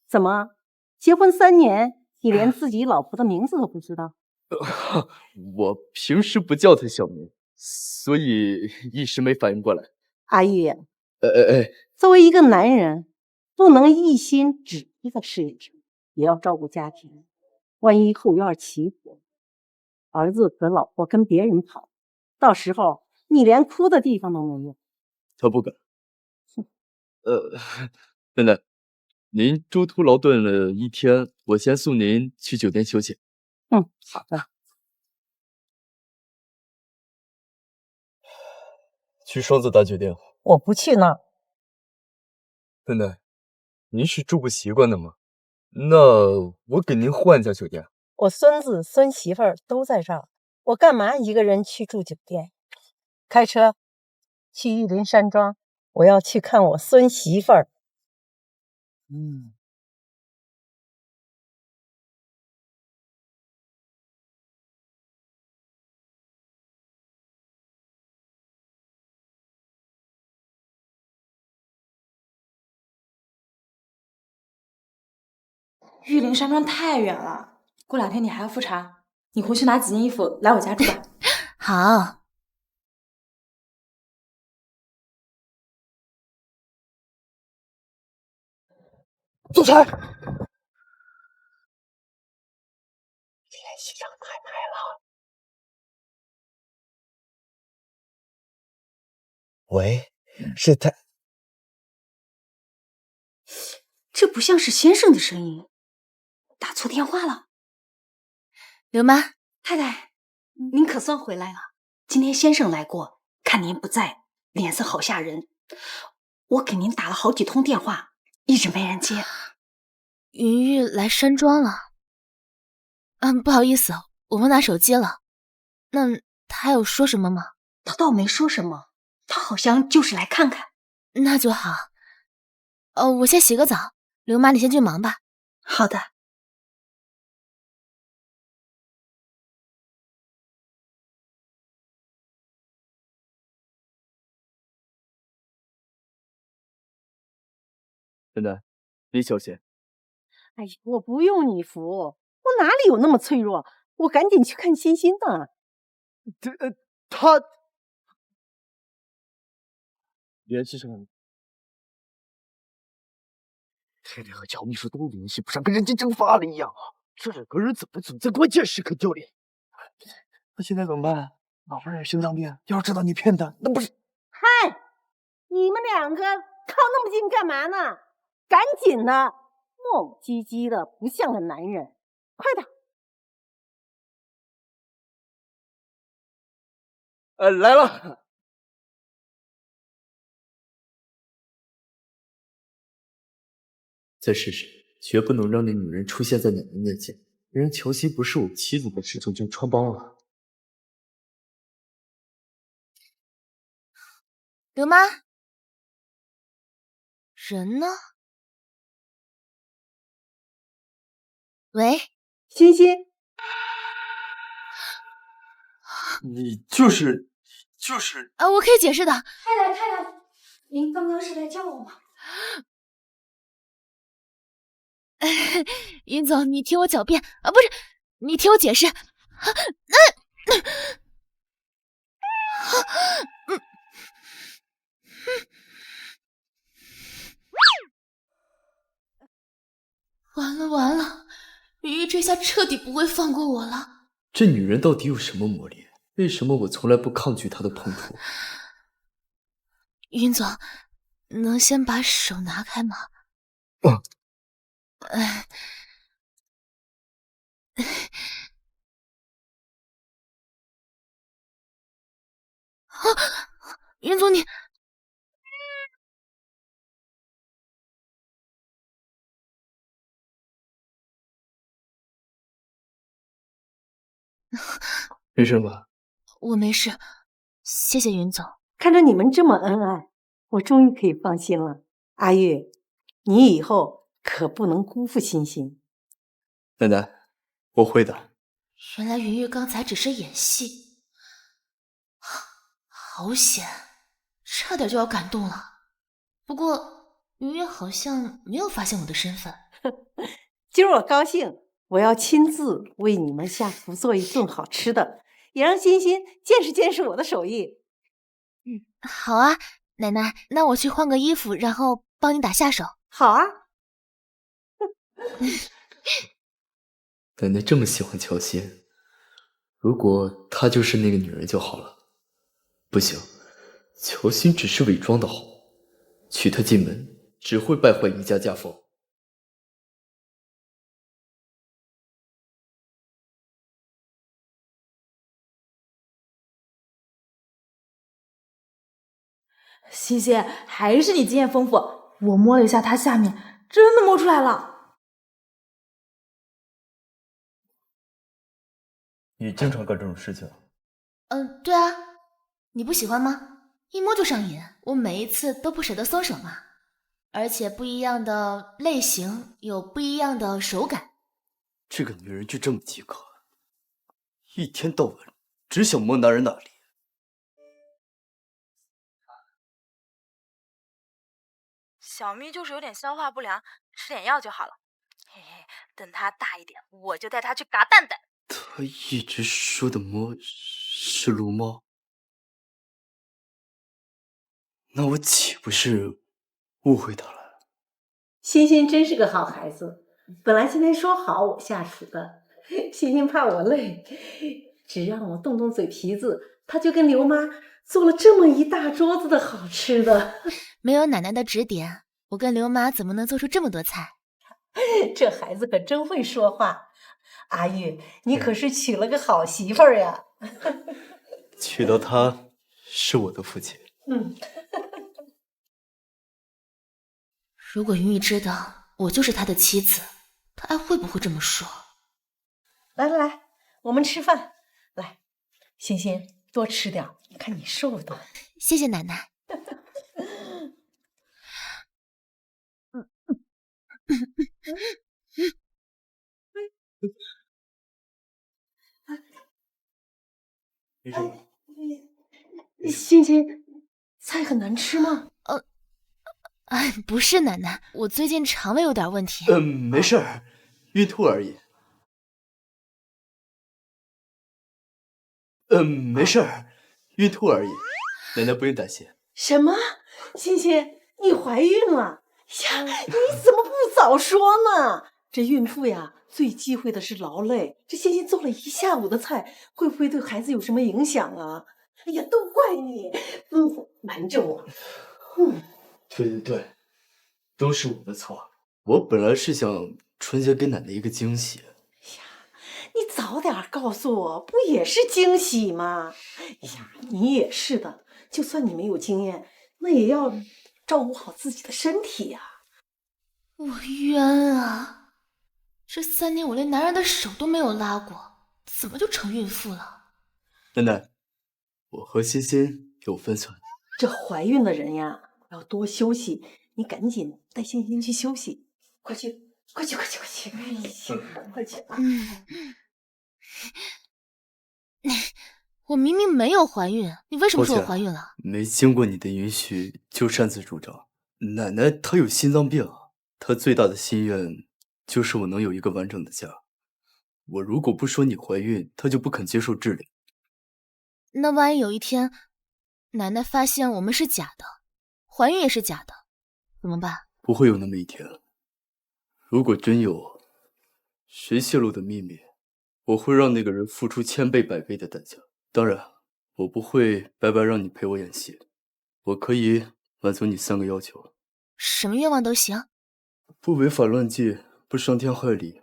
怎么，结婚3年，你连自己老婆的名字都不知道？我平时不叫她小名，所以一时没反应过来。阿玉，哎，作为一个男人，不能一心只依在事业上，也要照顾家庭。万一后院起火，儿子和老婆跟别人跑，到时候你连哭的地方都没有。他不敢。奶奶，您舟途劳顿了一天，我先送您去酒店休息。好的。去双子大酒店。我不去那儿。奶奶，您是住不习惯的吗？那我给您换一家酒店。我孙子孙媳妇儿都在这儿，我干嘛一个人去住酒店？开车去玉林山庄，我要去看我孙媳妇儿。玉林山庄太远了，过2天你还要复查，你回去拿几件衣服来我家住吧。好。总裁，联系上奶奶了。喂，是太……这不像是先生的声音，打错电话了。刘妈，太太，您可算回来了。今天先生来过，看您不在，脸色好吓人。我给您打了好几通电话，一直没人接。云玉来山庄了。不好意思，我忘拿手机了。那他有说什么吗？他倒没说什么，他好像就是来看看。那就好。我先洗个澡，刘妈你先去忙吧。好的。奶奶，李小姐。哎呀，我不用你扶，我哪里有那么脆弱？我赶紧去看欣欣呢。他联系上了。太太和乔秘书都联系不上，跟人间蒸发了一样啊！这2个人怎么总在关键时刻掉脸？那现在怎么办？老夫人有心脏病，要是知道你骗她，那不是……嗨，你们2个靠那么近干嘛呢？赶紧的，磨磨唧唧的，不像个男人，快点！来了。再试试，绝不能让那女人出现在奶奶面前，让乔欣不是我妻子的事情就穿帮了。刘妈，人呢？喂，欣欣，你就是我可以解释的。太太，您刚刚是来叫我吗？云总，你听我狡辩啊，不是，你听我解释。完了，云玉这下彻底不会放过我了。这女人到底有什么魔力？为什么我从来不抗拒她的碰触？云总，能先把手拿开吗？云总你。没事吧？我没事，谢谢云总。看着你们这么恩爱，我终于可以放心了。阿玉，你以后可不能辜负欣欣。奶奶，我会的。原来云玉刚才只是演戏，好险，差点就要感动了。不过云玉好像没有发现我的身份。今儿我高兴，我要亲自为你们下厨做一顿好吃的，也让欣欣见识见识我的手艺。好啊，奶奶，那我去换个衣服，然后帮你打下手。好啊。奶奶这么喜欢乔欣，如果她就是那个女人就好了。不行，乔欣只是伪装的好，娶她进门只会败坏一家家风。欣欣，还是你经验丰富。我摸了一下它下面，真的摸出来了。你经常干这种事情？对啊，你不喜欢吗？一摸就上瘾，我每一次都不舍得松手嘛。而且不一样的类型有不一样的手感。这个女人就这么饥渴，一天到晚只想摸男人哪里。小咪就是有点消化不良，吃点药就好了。等他大一点，我就带他去嘎蛋蛋。他一直说的猫是撸猫，那我岂不是误会他了？欣欣真是个好孩子，本来今天说好我下厨的，欣欣怕我累，只让我动动嘴皮子，他就跟刘妈做了这么一大桌子的好吃的。没有奶奶的指点，我跟刘妈怎么能做出这么多菜？这孩子可真会说话。阿玉，你可是娶了个好媳妇儿呀！娶到他是我的福气。如果云雨知道我就是他的妻子，他还会不会这么说？来来来，我们吃饭。来，欣欣多吃点，你看你瘦的。谢谢奶奶。没什么。欣欣，菜很难吃吗？不是奶奶，我最近肠胃有点问题。没事儿，孕吐而已。没事儿，孕吐而已，奶奶不用担心。什么？欣欣，你怀孕了呀？你怎么不早说呢？这孕妇呀，最忌讳的是劳累。这欣欣做了一下午的菜，会不会对孩子有什么影响啊？哎呀，都怪你，瞒着我。对，都是我的错。我本来是想春节给奶奶一个惊喜。你早点告诉我，不也是惊喜吗？哎呀，你也是的，就算你没有经验，那也要照顾好自己的身体呀。我冤啊！这3年我连男人的手都没有拉过，怎么就成孕妇了？奶奶，我和欣欣有分寸。这怀孕的人呀，要多休息。你赶紧带欣欣去休息，快去！快去！我明明没有怀孕，你为什么说我怀孕了？没经过你的允许就擅自主张。奶奶她有心脏病，她最大的心愿就是我能有一个完整的家。我如果不说你怀孕，她就不肯接受治疗。那万一有一天，奶奶发现我们是假的，怀孕也是假的，怎么办？不会有那么一天。如果真有，谁泄露的秘密，我会让那个人付出1000倍100倍的代价。当然，我不会白白让你陪我演戏，我可以满足你3个要求。什么愿望都行。不违法乱纪，不伤天害理，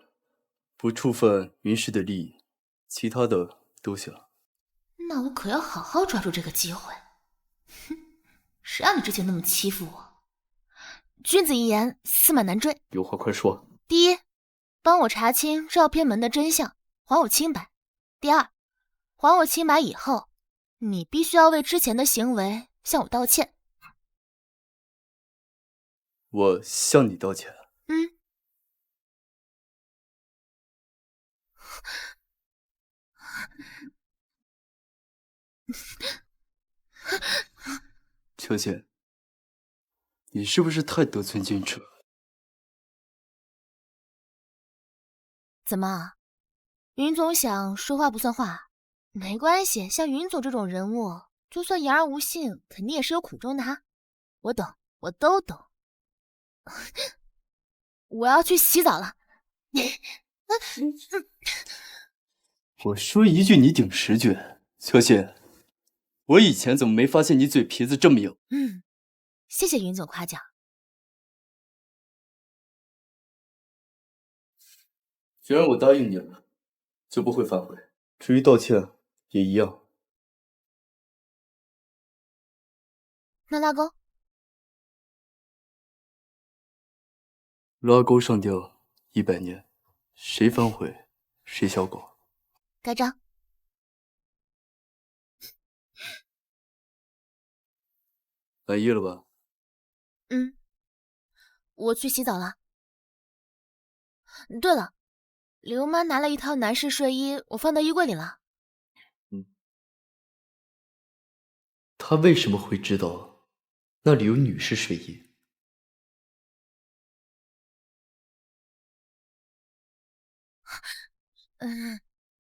不触犯云氏的利益，其他的都行。那我可要好好抓住这个机会。哼，谁让你之前那么欺负我？君子一言，驷马难追。有话快说。第一，帮我查清照片门的真相，还我清白。第二，还我清白以后，你必须要为之前的行为向我道歉。我向你道歉。秋千，你是不是太得寸进尺了？怎么，云总想说话不算话？没关系，像云总这种人物，就算言而无信，肯定也是有苦衷的哈。我懂，我都懂。我要去洗澡了。我说一句你顶10句，秋千，我以前怎么没发现你嘴皮子这么硬？谢谢云总夸奖。既然我答应你了，就不会反悔。至于道歉，也一样。那拉钩？拉钩上吊100年，谁反悔谁小狗。盖章。满意了吧？我去洗澡了。对了，刘妈拿了一套男士睡衣，我放到衣柜里了。她为什么会知道那里有女士睡衣？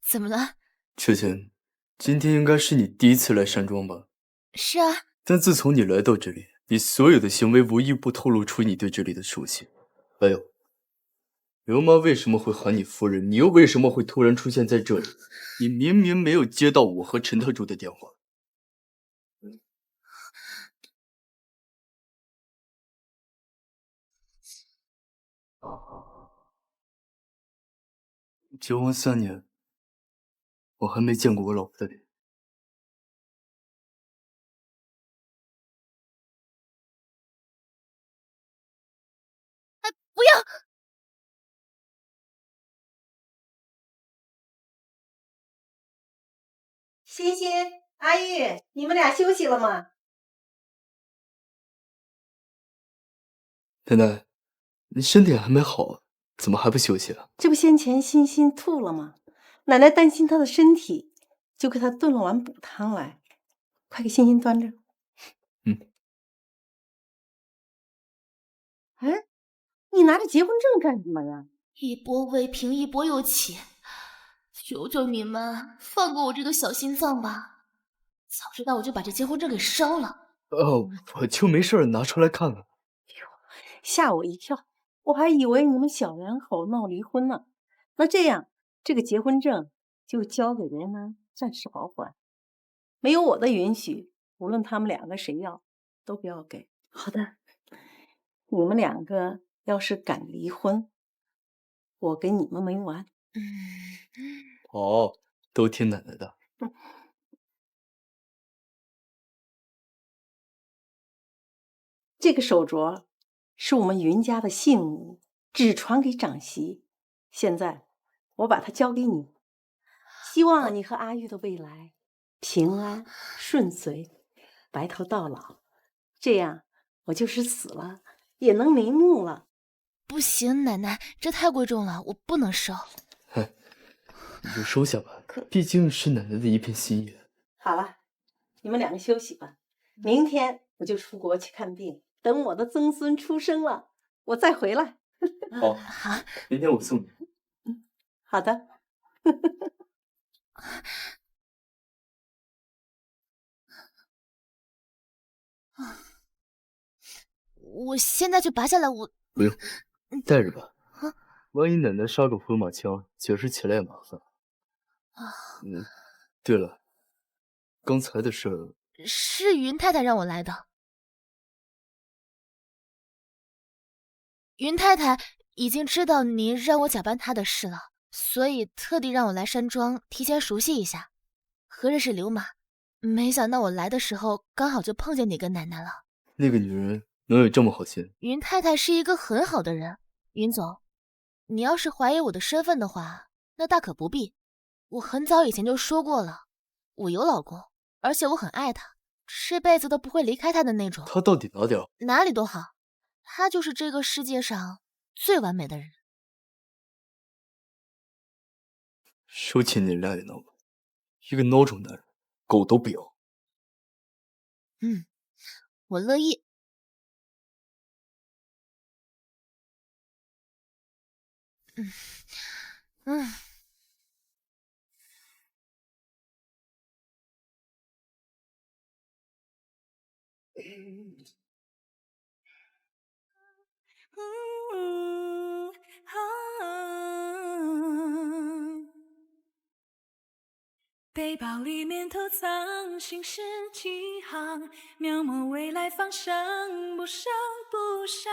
怎么了？秋千，今天应该是你第一次来山庄吧？是啊。但自从你来到这里，你所有的行为无一不透露出你对这里的熟悉。还有，刘妈为什么会喊你夫人？你又为什么会突然出现在这里？你明明没有接到我和陈特助的电话。结婚3年，我还没见过我老婆的脸。不要！欣欣、阿玉，你们俩休息了吗？奶奶，你身体还没好，怎么还不休息啊？这不先前欣欣吐了吗？奶奶担心她的身体，就给她炖了碗补汤来，快给欣欣端着。哎，你拿着结婚证干什么呀？一波未平，一波又起，求求你们放过我这个小心脏吧！早知道我就把这结婚证给烧了。我就没事拿出来看看。吓我一跳，我还以为你们小两口闹离婚呢。那这样，这个结婚证就交给人呢，暂时保管。没有我的允许，无论他们两个谁要，都不要给。好的。你们两个要是敢离婚，我跟你们没完。哦，都听奶奶的。这个手镯是我们云家的信物，只传给长媳。现在我把它交给你，希望你和阿玉的未来平安顺遂，白头到老。这样我就是死了也能瞑目了。不行，奶奶，这太贵重了，我不能收。你就收下吧，毕竟是奶奶的一片心意。好了，你们两个休息吧，明天我就出国去看病，等我的曾孙出生了，我再回来。好，好，明天我送你。好的。我现在就拔下来，我不用，带着吧。万一奶奶杀个回马枪，解释起来也麻烦。对了，刚才的事儿是云太太让我来的。云太太已经知道您让我假扮她的事了，所以特地让我来山庄提前熟悉一下，和认识刘妈。没想到我来的时候刚好就碰见你跟奶奶了。那个女人能有这么好心？云太太是一个很好的人，云总，你要是怀疑我的身份的话，那大可不必。我很早以前就说过了，我有老公，而且我很爱他，这辈子都不会离开他的那种。他到底哪点？哪里都好，他就是这个世界上最完美的人。收起你俩也闹吧，一个孬种男人，狗都不要。我乐意。背包里面偷藏心事几行，描摹未来方向，不伤不伤。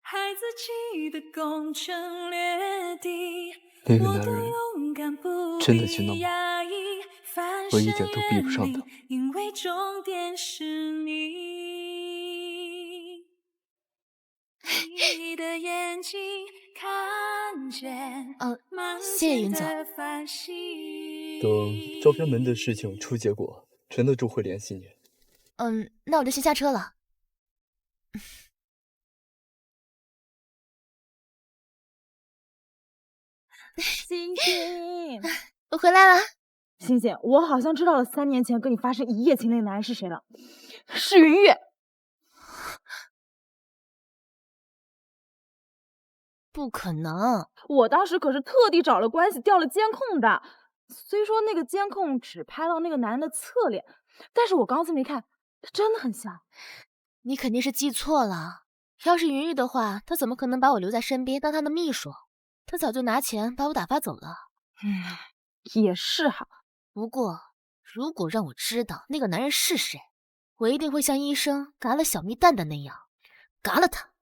孩子气的攻城略地，那个男人真的去弄吗？我一点都比不上他。因为终点是你。你的眼睛看见谢谢云总。等招标门的事情出结果，陈特助会联系你。那我就先下车了。欣欣，我回来了。欣欣，我好像知道了3年前跟你发生一夜情那个男人是谁了。是云玉。不可能！我当时可是特地找了关系调了监控的。虽说那个监控只拍到那个男人的侧脸，但是我刚才一看，他真的很像。你肯定是记错了。要是云玉的话，他怎么可能把我留在身边当他的秘书？他早就拿钱把我打发走了。也是哈。不过，如果让我知道那个男人是谁，我一定会像医生嘎了小蜜蛋的那样，嘎了他。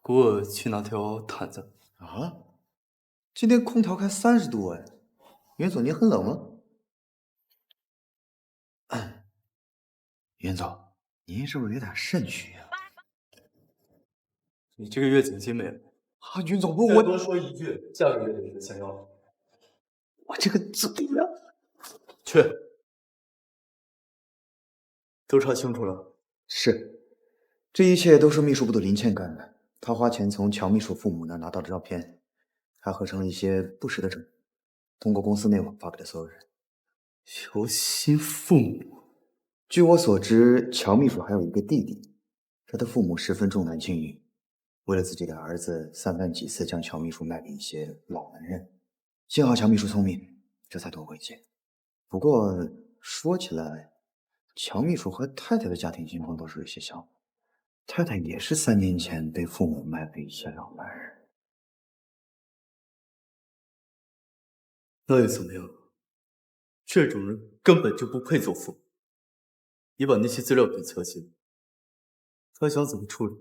给我去拿条毯子。啊？今天空调开30度哎，袁总您很冷吗？袁总，您是不是有点肾虚啊？你这个月奖金没了。啊，袁总，我多说一句，下个月的你的钱要。我这个怎么样？去，都查清楚了。是，这一切都是秘书部的林倩干的。她花钱从乔秘书父母那拿到的照片，还合成了一些不实的证据，通过公司内网发给了所有人。乔欣父母？据我所知，乔秘书还有一个弟弟，他的父母十分重男轻女，为了自己的儿子，三番几次将乔秘书卖给一些老男人。幸好乔秘书聪明，这才夺回钱。不过说起来，乔秘书和太太的家庭情况都是有些像。太太也是3年前被父母卖给一些老男人。那又怎么样？这种人根本就不配做父母。你把那些资料给乔欣，他想怎么处理，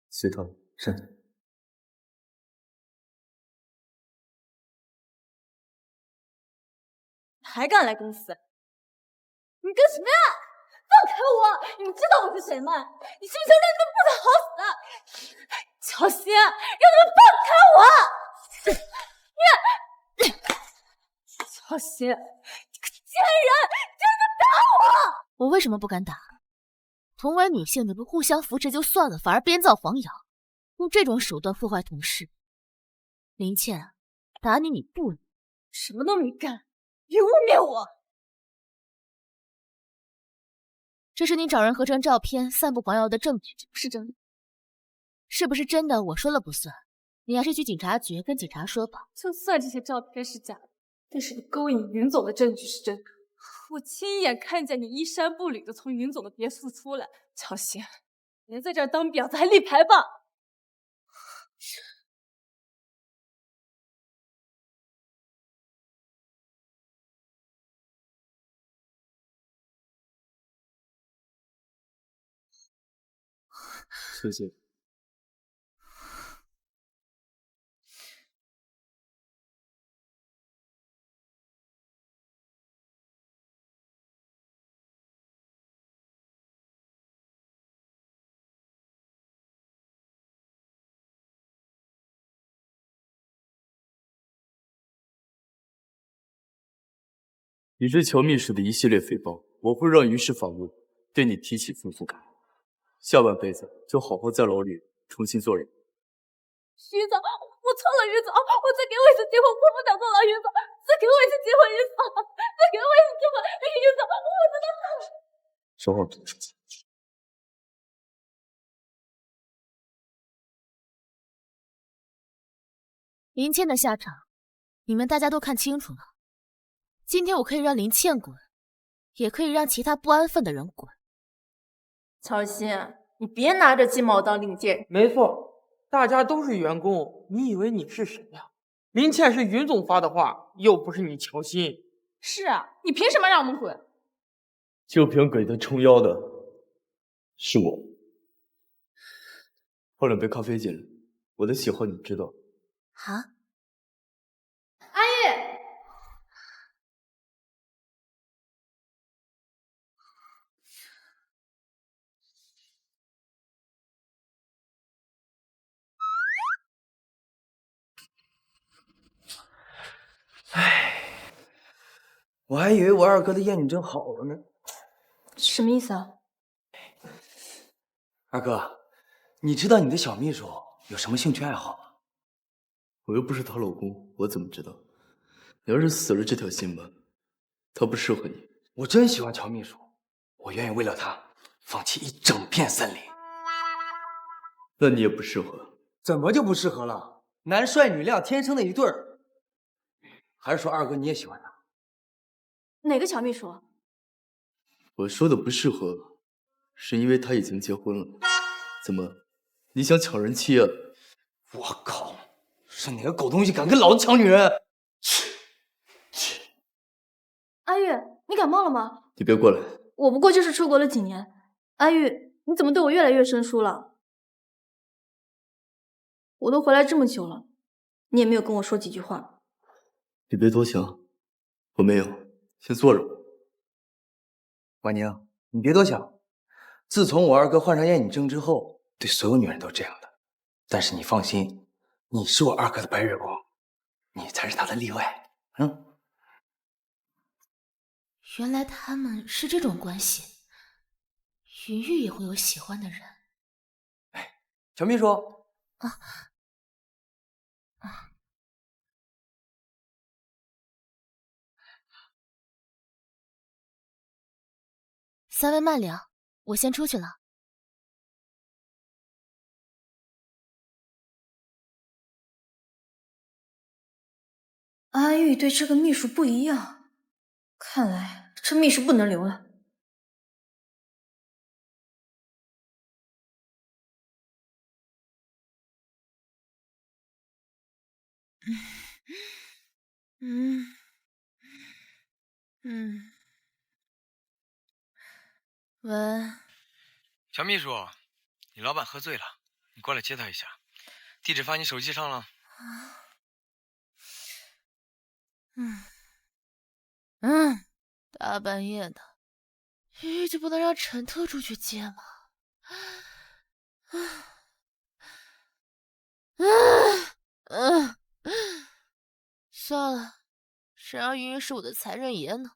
随他。是。还敢来公司？你干什么呀？放开我！你们知道我是谁吗？你信不信让你们不得好死？乔欣，让你们放开我！你，乔欣，你个贱人，竟然敢打我！我为什么不敢打？同为女性，你不互相扶持就算了，反而编造黄谣，用这种手段破坏同事。林倩，打你你不能，什么都没干，别污蔑我！这是你找人合成照片、散布黄谣的证据，不是真的。是不是真的？我说了不算，你还是去警察局跟警察说吧。就算这些照片是假的，但是你勾引云总的证据是真的。我亲眼看见你衣衫不履的从云总的别墅出来，乔欣，别在这儿当婊子还立牌吧！谢谢。你对乔秘书的一系列诽谤，我会让于氏法务对你提起诉讼。下半辈子就好好在牢里重新做人。于总，我错了，于总，我再给我一次机会，我不想坐牢，于总，再给我一次机会，于总，再给我一次机会，于总，我真的很……说话。林倩的下场，你们大家都看清楚了。今天我可以让林倩滚，也可以让其他不安分的人滚。乔欣，你别拿着鸡毛当令箭。没错，大家都是员工，你以为你是谁呀？林倩是云总发的话，又不是你乔欣。是啊，你凭什么让我们滚？就凭给他撑腰的是我。泡2杯咖啡进来，我的喜好你知道。啊？阿玉。我还以为我二哥的厌女症好了呢。什么意思啊？二哥，你知道你的小秘书有什么兴趣爱好吗？我又不是她老公，我怎么知道？你要是死了这条心吧，她不适合你。我真喜欢乔秘书，我愿意为了她放弃一整片森林。那你也不适合。怎么就不适合了？男帅女靓，天生的一对儿。还是说二哥你也喜欢她？哪个乔秘书？我说的不适合，是因为他已经结婚了。怎么，你想抢人妻啊？我靠！是哪个狗东西敢跟老子抢女人？阿玉，你感冒了吗？你别过来！我不过就是出国了几年。阿玉，你怎么对我越来越生疏了？我都回来这么久了，你也没有跟我说几句话。你别多想，我没有，先坐着。婉宁，你别多想。自从我二哥患上厌女症之后，对所有女人都这样的。但是你放心，你是我二哥的白月光，你才是他的例外。原来他们是这种关系，云玉也会有喜欢的人。乔秘书。三位慢聊，我先出去了。阿玉对这个秘书不一样，看来这秘书不能留了。喂，乔秘书，你老板喝醉了，你过来接他一下。地址发你手机上了。大半夜的，云玉就不能让陈特助去接吗？算了，谁让云玉是我的财神爷呢？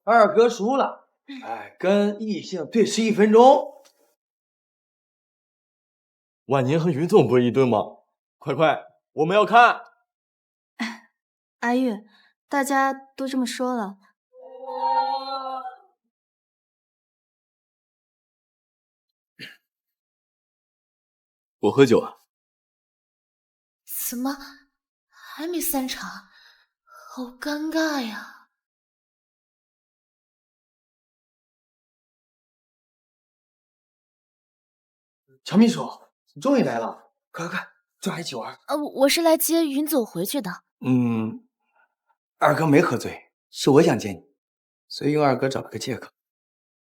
二哥输了，跟异性对视1分钟。婉宁和云总不是一对吗？快快，我们要看。阿玉，大家都这么说了。我喝酒啊。什么？还没散场？好尴尬呀！乔秘书，你终于来了，快，坐在一起玩。我是来接云总回去的。二哥没喝醉，是我想见你，所以用二哥找了个借口。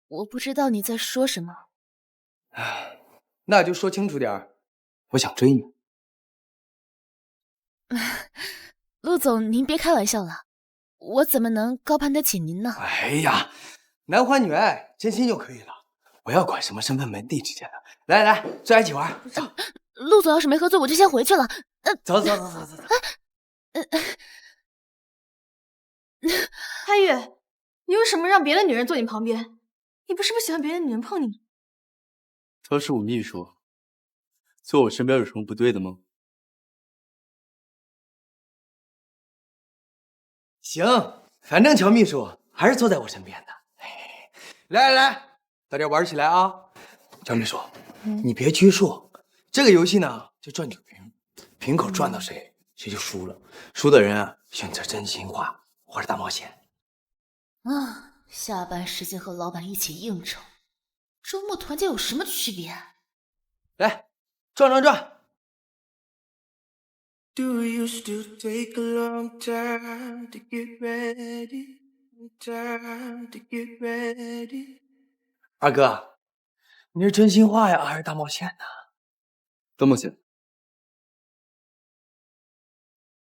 我不知道你在说什么。那就说清楚点儿，我想追你。陆总，您别开玩笑了，我怎么能高攀得起您呢？哎呀，男欢女爱，真心就可以了，不要管什么身份门第之间的。来，坐在一起玩。陆总要是没喝醉，我就先回去了。走。阿玉，你为什么让别的女人坐你旁边？你不是不喜欢别的女人碰你？他是我秘书，坐我身边有什么不对的吗？行，反正乔秘书还是坐在我身边的。来，大家玩起来啊！乔秘书，你别拘束，这个游戏呢就转酒瓶，瓶口转到谁就输了。输的人啊选择真心话或者大冒险。下班时间和老板一起应酬，周末团建有什么区别？来，转。Do you still take a long time to get ready? Time to get ready? 二哥，你是真心话呀，还是大冒险呢？大冒险。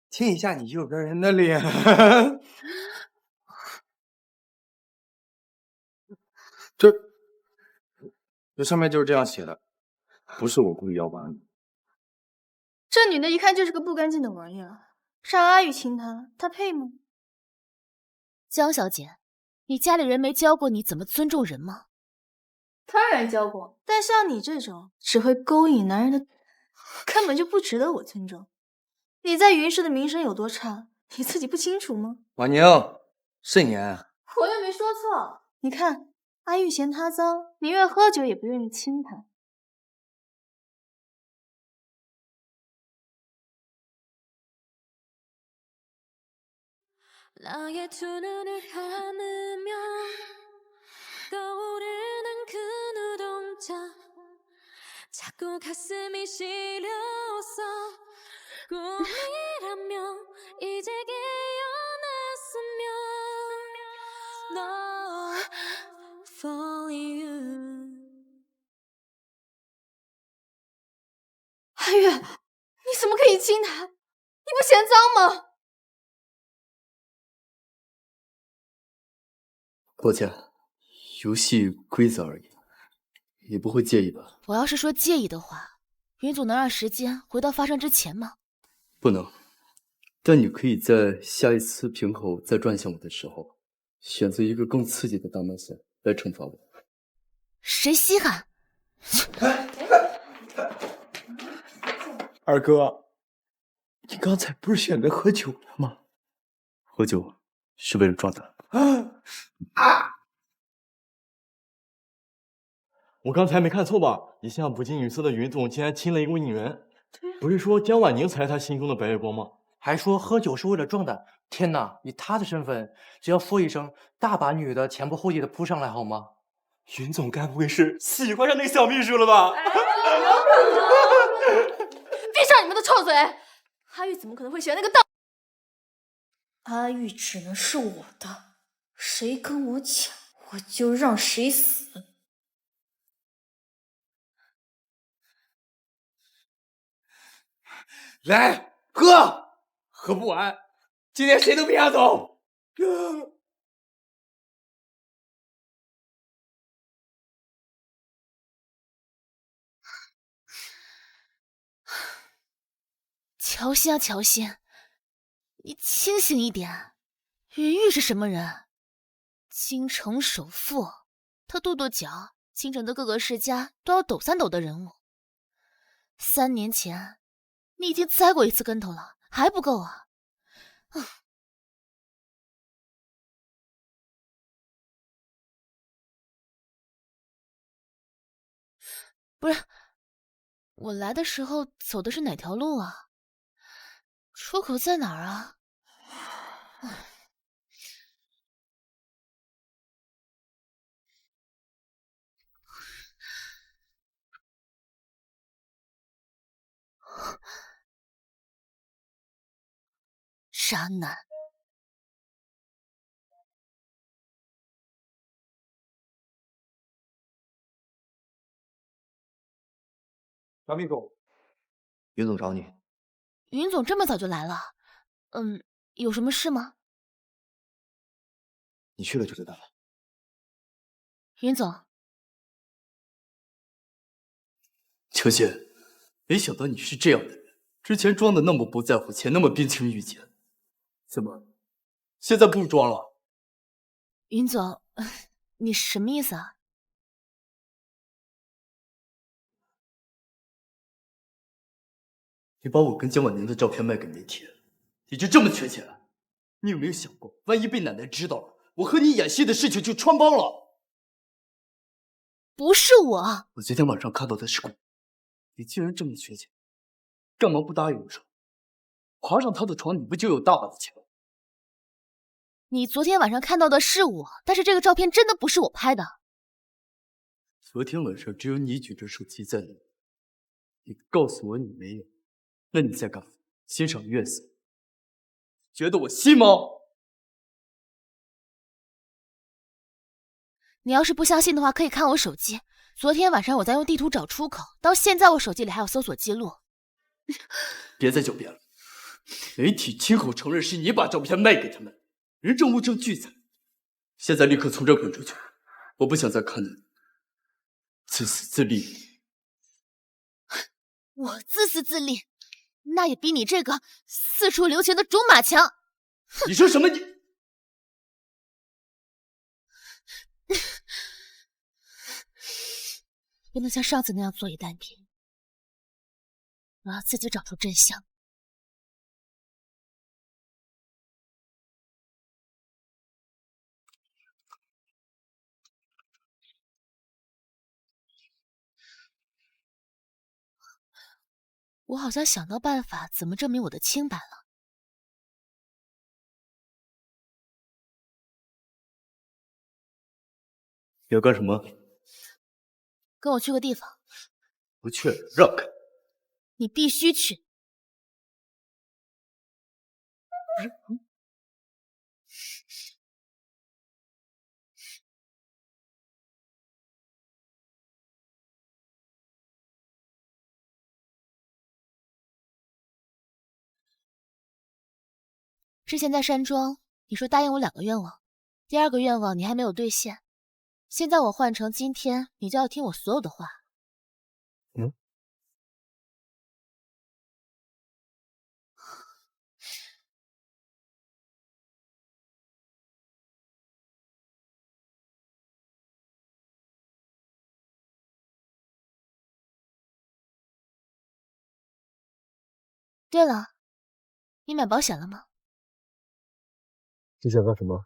亲一下你右边人的脸。这上面就是这样写的，不是我故意要玩你。这女的一看就是个不干净的玩意儿，让阿玉亲她，她配吗？江小姐，你家里人没教过你怎么尊重人吗？当然教过，但像你这种只会勾引男人的，根本就不值得我尊重。你在云氏的名声有多差，你自己不清楚吗？婉宁，慎言。我又没说错。你看，阿玉嫌他脏，宁愿喝酒也不愿意亲他。阿月，你怎么可以亲他？你不嫌脏吗？抱歉，游戏规则而已，你不会介意吧？我要是说介意的话，云总能让时间回到发生之前吗？不能，但你可以在下一次瓶口再转向我的时候，选择一个更刺激的大冒险来惩罚我。谁稀罕？二哥，你刚才不是选择喝酒了吗？喝酒是为了壮胆。我刚才没看错吧？一向不近女色的云总竟然亲了一位女人，不是说江婉宁才是他心中的白月光吗？还说喝酒是为了壮胆。天哪，以他的身份，只要说一声，大把女的前仆后继的扑上来，好吗？云总该不会是喜欢上那个小秘书了吧？有可能。闭上你们的臭嘴！阿玉怎么可能会选那个道？阿玉只能是我的，谁跟我抢，我就让谁死。来喝，喝不完，今天谁都别想走。乔欣啊，乔欣，你清醒一点。云玉是什么人？京城首富，他跺跺脚，京城的各个世家都要抖三抖的人物。3年前，你已经栽过一次跟头了，还不够啊？不是，我来的时候走的是哪条路啊？出口在哪儿啊？渣男！小秘书，云总找你。云总这么早就来了？有什么事吗？你去了就知道了。云总，秋姐，没想到你是这样的人，之前装的那么不在乎钱，那么冰清玉洁，怎么现在不装了？云总，你什么意思啊？你把我跟江婉宁的照片卖给媒体，你就这么缺钱？你有没有想过，万一被奶奶知道了，我和你演戏的事情就穿帮了？不是我，我昨天晚上看到的是鬼。你既然这么缺钱，干嘛不答应我说，爬上他的床，你不就有大把的钱了？你昨天晚上看到的是我，但是这个照片真的不是我拍的。昨天晚上只有你举着手机在那里，你告诉我你没有，那你在干嘛？欣赏月色？觉得我信吗？你要是不相信的话，可以看我手机。昨天晚上我在用地图找出口，到现在我手机里还有搜索记录。别再狡辩了，媒体亲口承认是你把照片卖给他们，人证物证俱在。现在立刻从这滚出去，我不想再看你自私自利。我自私自利，那也比你这个四处留情的种马强。你说什么？你不能像上次那样坐以待毙。我要自己找出真相。我好像想到办法怎么证明我的清白了。要干什么？跟我去个地方。不去，让开！你必须去。之前在山庄，你说答应我2个愿望，第2个愿望你还没有兑现。现在我换成今天，你就要听我所有的话。对了，你买保险了吗？你想干什么？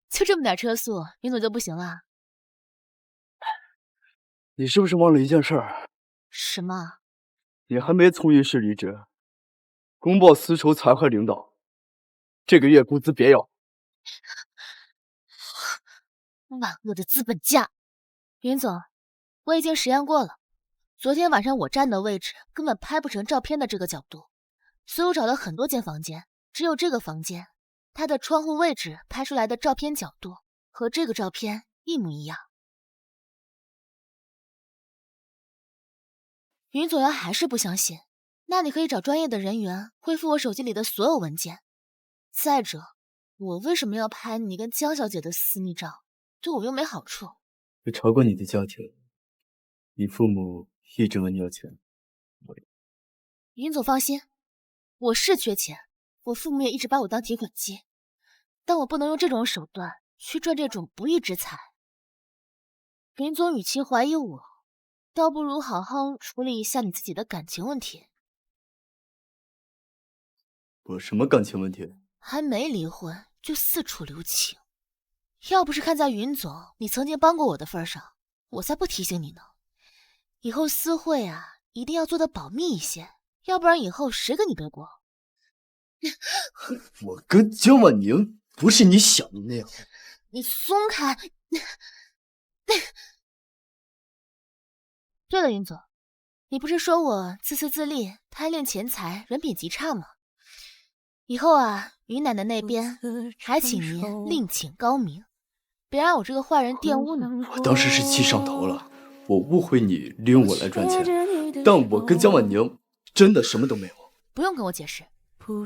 就这么点车速，云总就不行了？你是不是忘了一件事儿？什么？你还没从云市离职，公报私仇残害领导，这个月工资别要。万恶的资本家！云总，我已经实验过了，昨天晚上我站的位置根本拍不成照片的这个角度，所以我找了很多间房间，只有这个房间，它的窗户位置拍出来的照片角度和这个照片一模一样。云总要还是不相信，那你可以找专业的人员恢复我手机里的所有文件。再者，我为什么要拍你跟江小姐的私密照？对我又没好处。我查过你的家庭，你父母一直问你要钱。云总放心，我是缺钱，我父母也一直把我当提款机，但我不能用这种手段去赚这种不义之财。云总与其怀疑我，倒不如好好处理一下你自己的感情问题。我什么感情问题？还没离婚就四处留情，要不是看在云总你曾经帮过我的份上，我才不提醒你呢。以后私会啊，一定要做的保密一些，要不然以后谁跟你背锅？我跟江婉宁不是你想的那样。你松开！对了，云总，你不是说我自私自利、贪恋钱财、人品极差吗？以后啊，云奶奶那边还请您另请高明，别让我这个坏人玷污你。我当时是气上头了，我误会你利用我来赚钱，但我跟江婉宁真的什么都没有。不用跟我解释，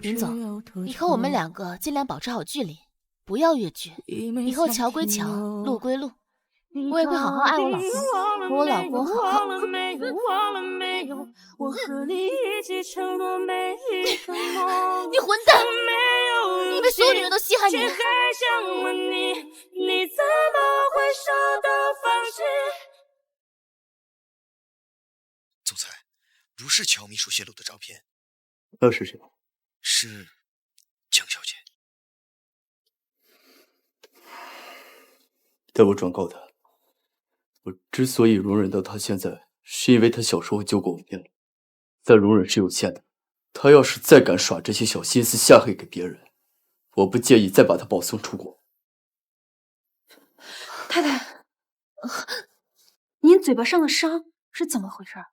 云总，以后我们2个尽量保持好距离，不要越距。以后桥归桥，路归路，我也会好好爱我老公，和我老公好好。你混蛋！你以为所有女人都稀罕你？总裁，不是乔秘书泄露的照片，那是谁？是江小姐。代我转告他，我之所以容忍到他现在，是因为他小时候救过我命了。再容忍是有限的，他要是再敢耍这些小心思下黑给别人，我不介意再把他保送出国。太太，您嘴巴上的伤是怎么回事？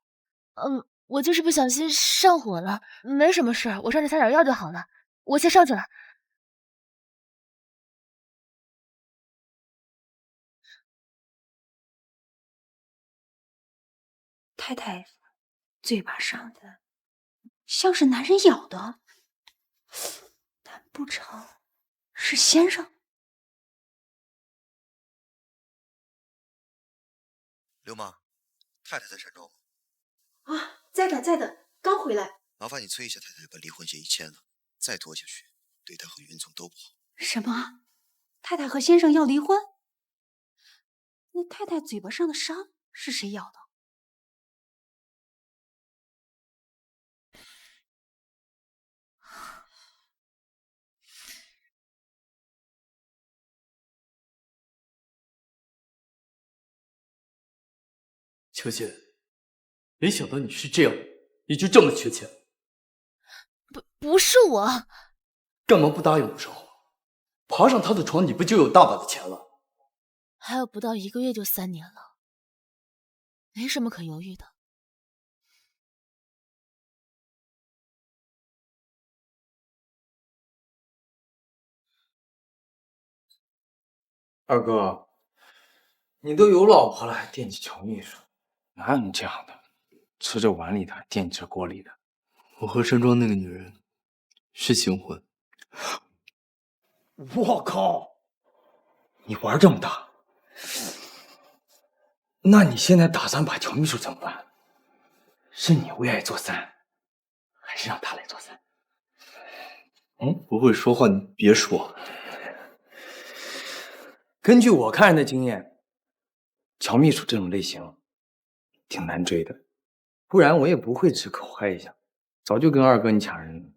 我就是不小心上火了，没什么事，我上去擦点药就好了。我先上去了。太太嘴巴上的像是男人咬的，难不成是先生？流氓，太太在山庄吗？啊，在的，在的，刚回来。麻烦你催一下太太把离婚协议签了，再拖下去，对她和云总都不好。什么？太太和先生要离婚？那太太嘴巴上的伤是谁咬的？秋千，没想到你是这样，你就这么缺钱？不是我，干嘛不答应我说话？爬上他的床，你不就有大把的钱了？还有不到1个月就3年了，没什么可犹豫的。二哥，你都有老婆了，还惦记乔秘书，哪有你这样的？吃着碗里的，还惦记着锅里的。我和山庄那个女人是新婚。我靠！你玩这么大？那你现在打算把乔秘书怎么办？是你不愿意做三，还是让他来做三？不会说话你别说。根据我看人的经验，乔秘书这种类型挺难追的，不然我也不会只口嗨一下，早就跟二哥你抢人了。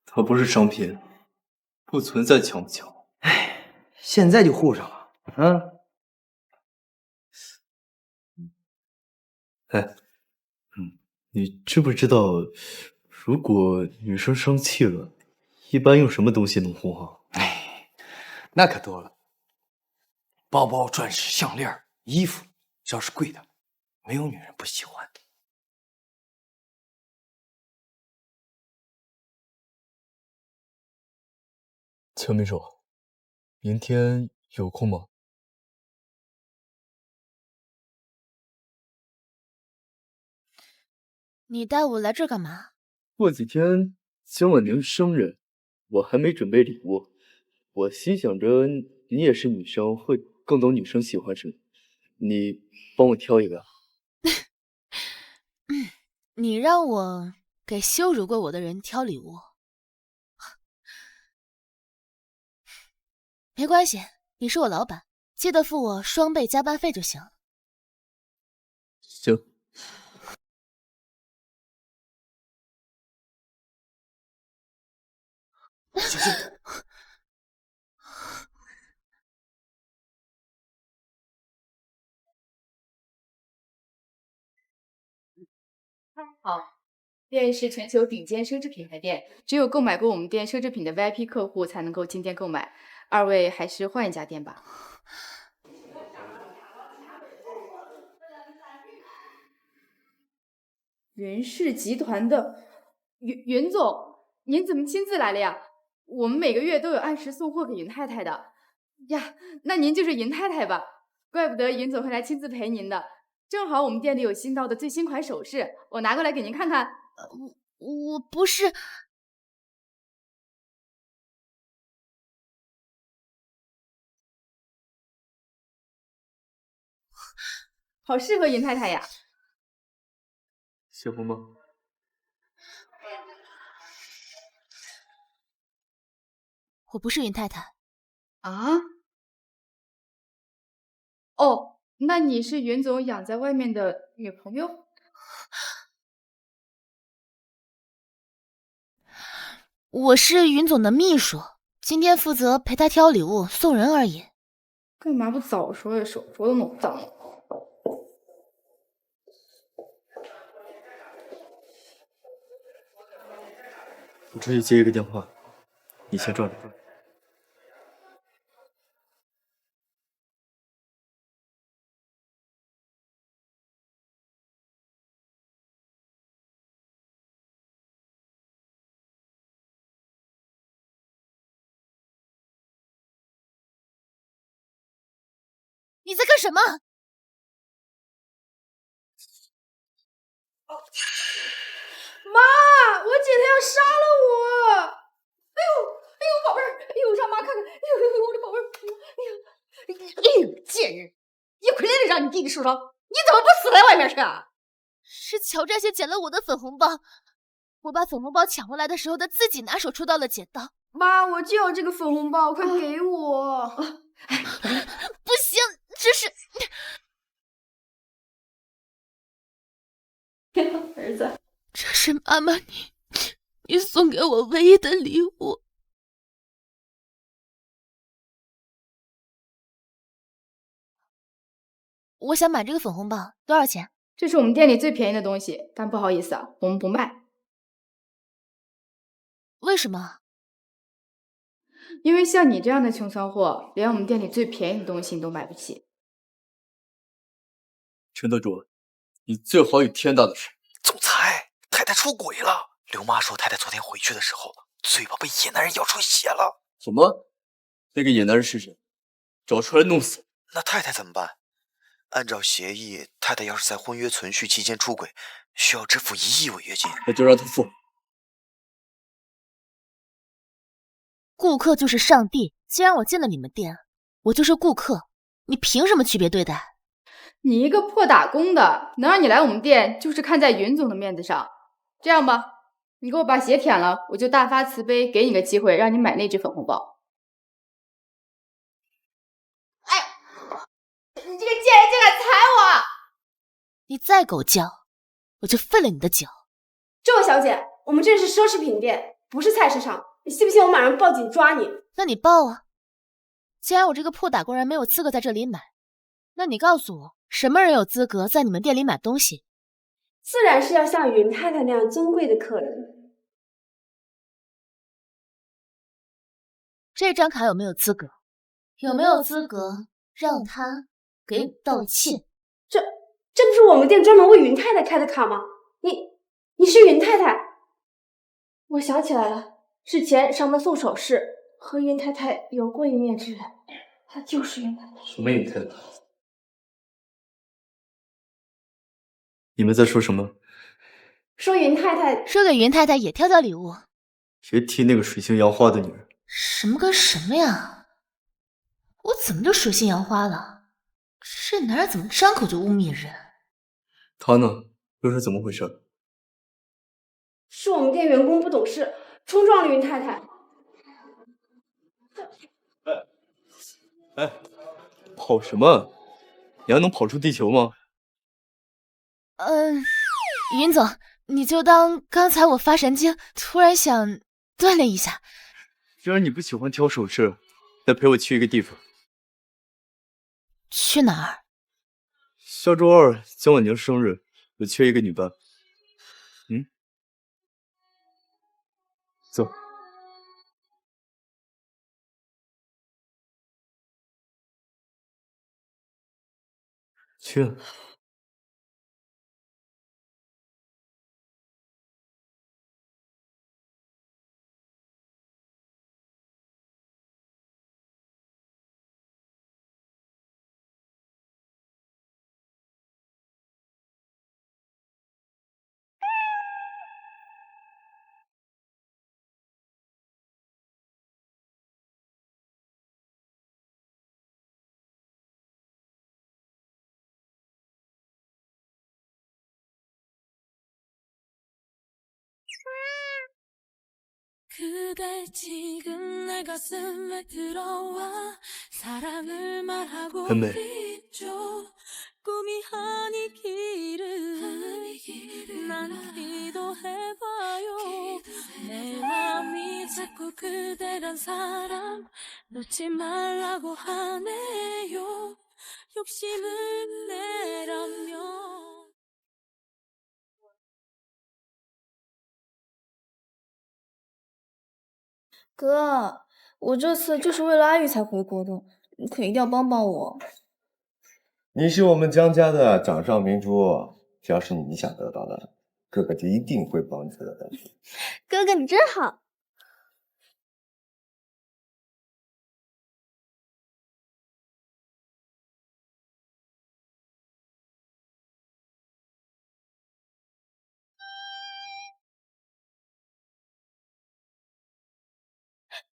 他不是商品，不存在抢不抢。现在就护上了，你知不知道，如果女生生气了，一般用什么东西能哄好？那可多了，包包、钻石、项链、衣服，只要是贵的，没有女人不喜欢的。乔秘书，明天有空吗？你带我来这儿干嘛？过几天江婉宁生日，我还没准备礼物，我心想着你也是女生，会更懂女生喜欢什么，你帮我挑一个。你让我给羞辱过我的人挑礼物，没关系，你是我老板，记得付我双倍加班费就行。行。小心！好，店是全球顶尖奢侈品牌店，只有购买过我们店奢侈品的 VIP 客户才能够进店购买。二位还是换一家店吧。云氏集团的云总，您怎么亲自来了呀？我们每个月都有按时送货给云太太的。呀，那您就是云太太吧？怪不得云总会来亲自陪您的。正好我们店里有新到的最新款首饰，我拿过来给您看看。我不是。好适合云太太呀。喜欢吗？我不是云太太。啊？哦，那你是云总养在外面的女朋友？我是云总的秘书，今天负责陪他挑礼物送人而已。干嘛不早说呀？手镯都弄脏了。我出去接一个电话，你先转着。你在干什么？妈！我姐她要杀了我！哎呦，哎呦，宝贝儿，哎呦，让妈看看，哎呦，哎呦，我的宝贝儿，哎呦，贱人，一回来就让你弟弟受伤，你怎么不死在外面去啊？是乔占先捡了我的粉红包，我把粉红包抢回来的时候，他自己拿手戳到了剪刀。妈，我就要这个粉红包，快给我！不行，这是儿子，这是妈妈你送给我唯一的礼物。我想买这个粉红包，多少钱？这是我们店里最便宜的东西，但不好意思啊，我们不卖。为什么？因为像你这样的穷骚货，连我们店里最便宜的东西你都买不起。陈德主，你最好有天大的事！总裁，太太出轨了。刘妈说，太太昨天回去的时候，嘴巴被野男人咬出血了。什么？那个野男人是谁？找出来弄死！那太太怎么办？按照协议，太太要是在婚约存续期间出轨，需要支付1亿违约金。那就让他付。顾客就是上帝，既然我进了你们店，我就是顾客，你凭什么区别对待？你一个破打工的，能让你来我们店，就是看在云总的面子上。这样吧，你给我把鞋舔了，我就大发慈悲，给你个机会，让你买那只粉红包。哎，你这个贱人竟敢踩我！你再狗叫，我就废了你的脚。这位小姐，我们这是奢侈品店，不是菜市场，你信不信我马上报警抓你？那你报啊！既然我这个破打工人没有资格在这里买，那你告诉我，什么人有资格在你们店里买东西？自然是要像云太太那样尊贵的客人。这张卡有没有资格？有没有资格让他给我道歉？这不是我们店专门为云太太开的卡吗？你是云太太？我想起来了，之前上门送首饰，和云太太有过一面之缘，她就是云太太。什么云太太？你们在说什么？说云太太，说给云太太也挑挑礼物。别提那个水性杨花的女人。什么跟什么呀？我怎么就水性杨花了？这男人怎么张口就污蔑人？他呢？又是怎么回事？是我们店员工不懂事，冲撞了云太太。哎，跑什么？你还能跑出地球吗？云总，你就当刚才我发神经，突然想锻炼一下。既然你不喜欢挑首饰，那陪我去一个地方。去哪儿？下周2江婉宁生日，我缺一个女伴。走。去。很美。哥，我这次就是为了阿玉才回国的，你可一定要帮帮我。你是我们江家的掌上明珠，只要是你想得到的，哥哥就一定会帮你得到的。哥哥你真好。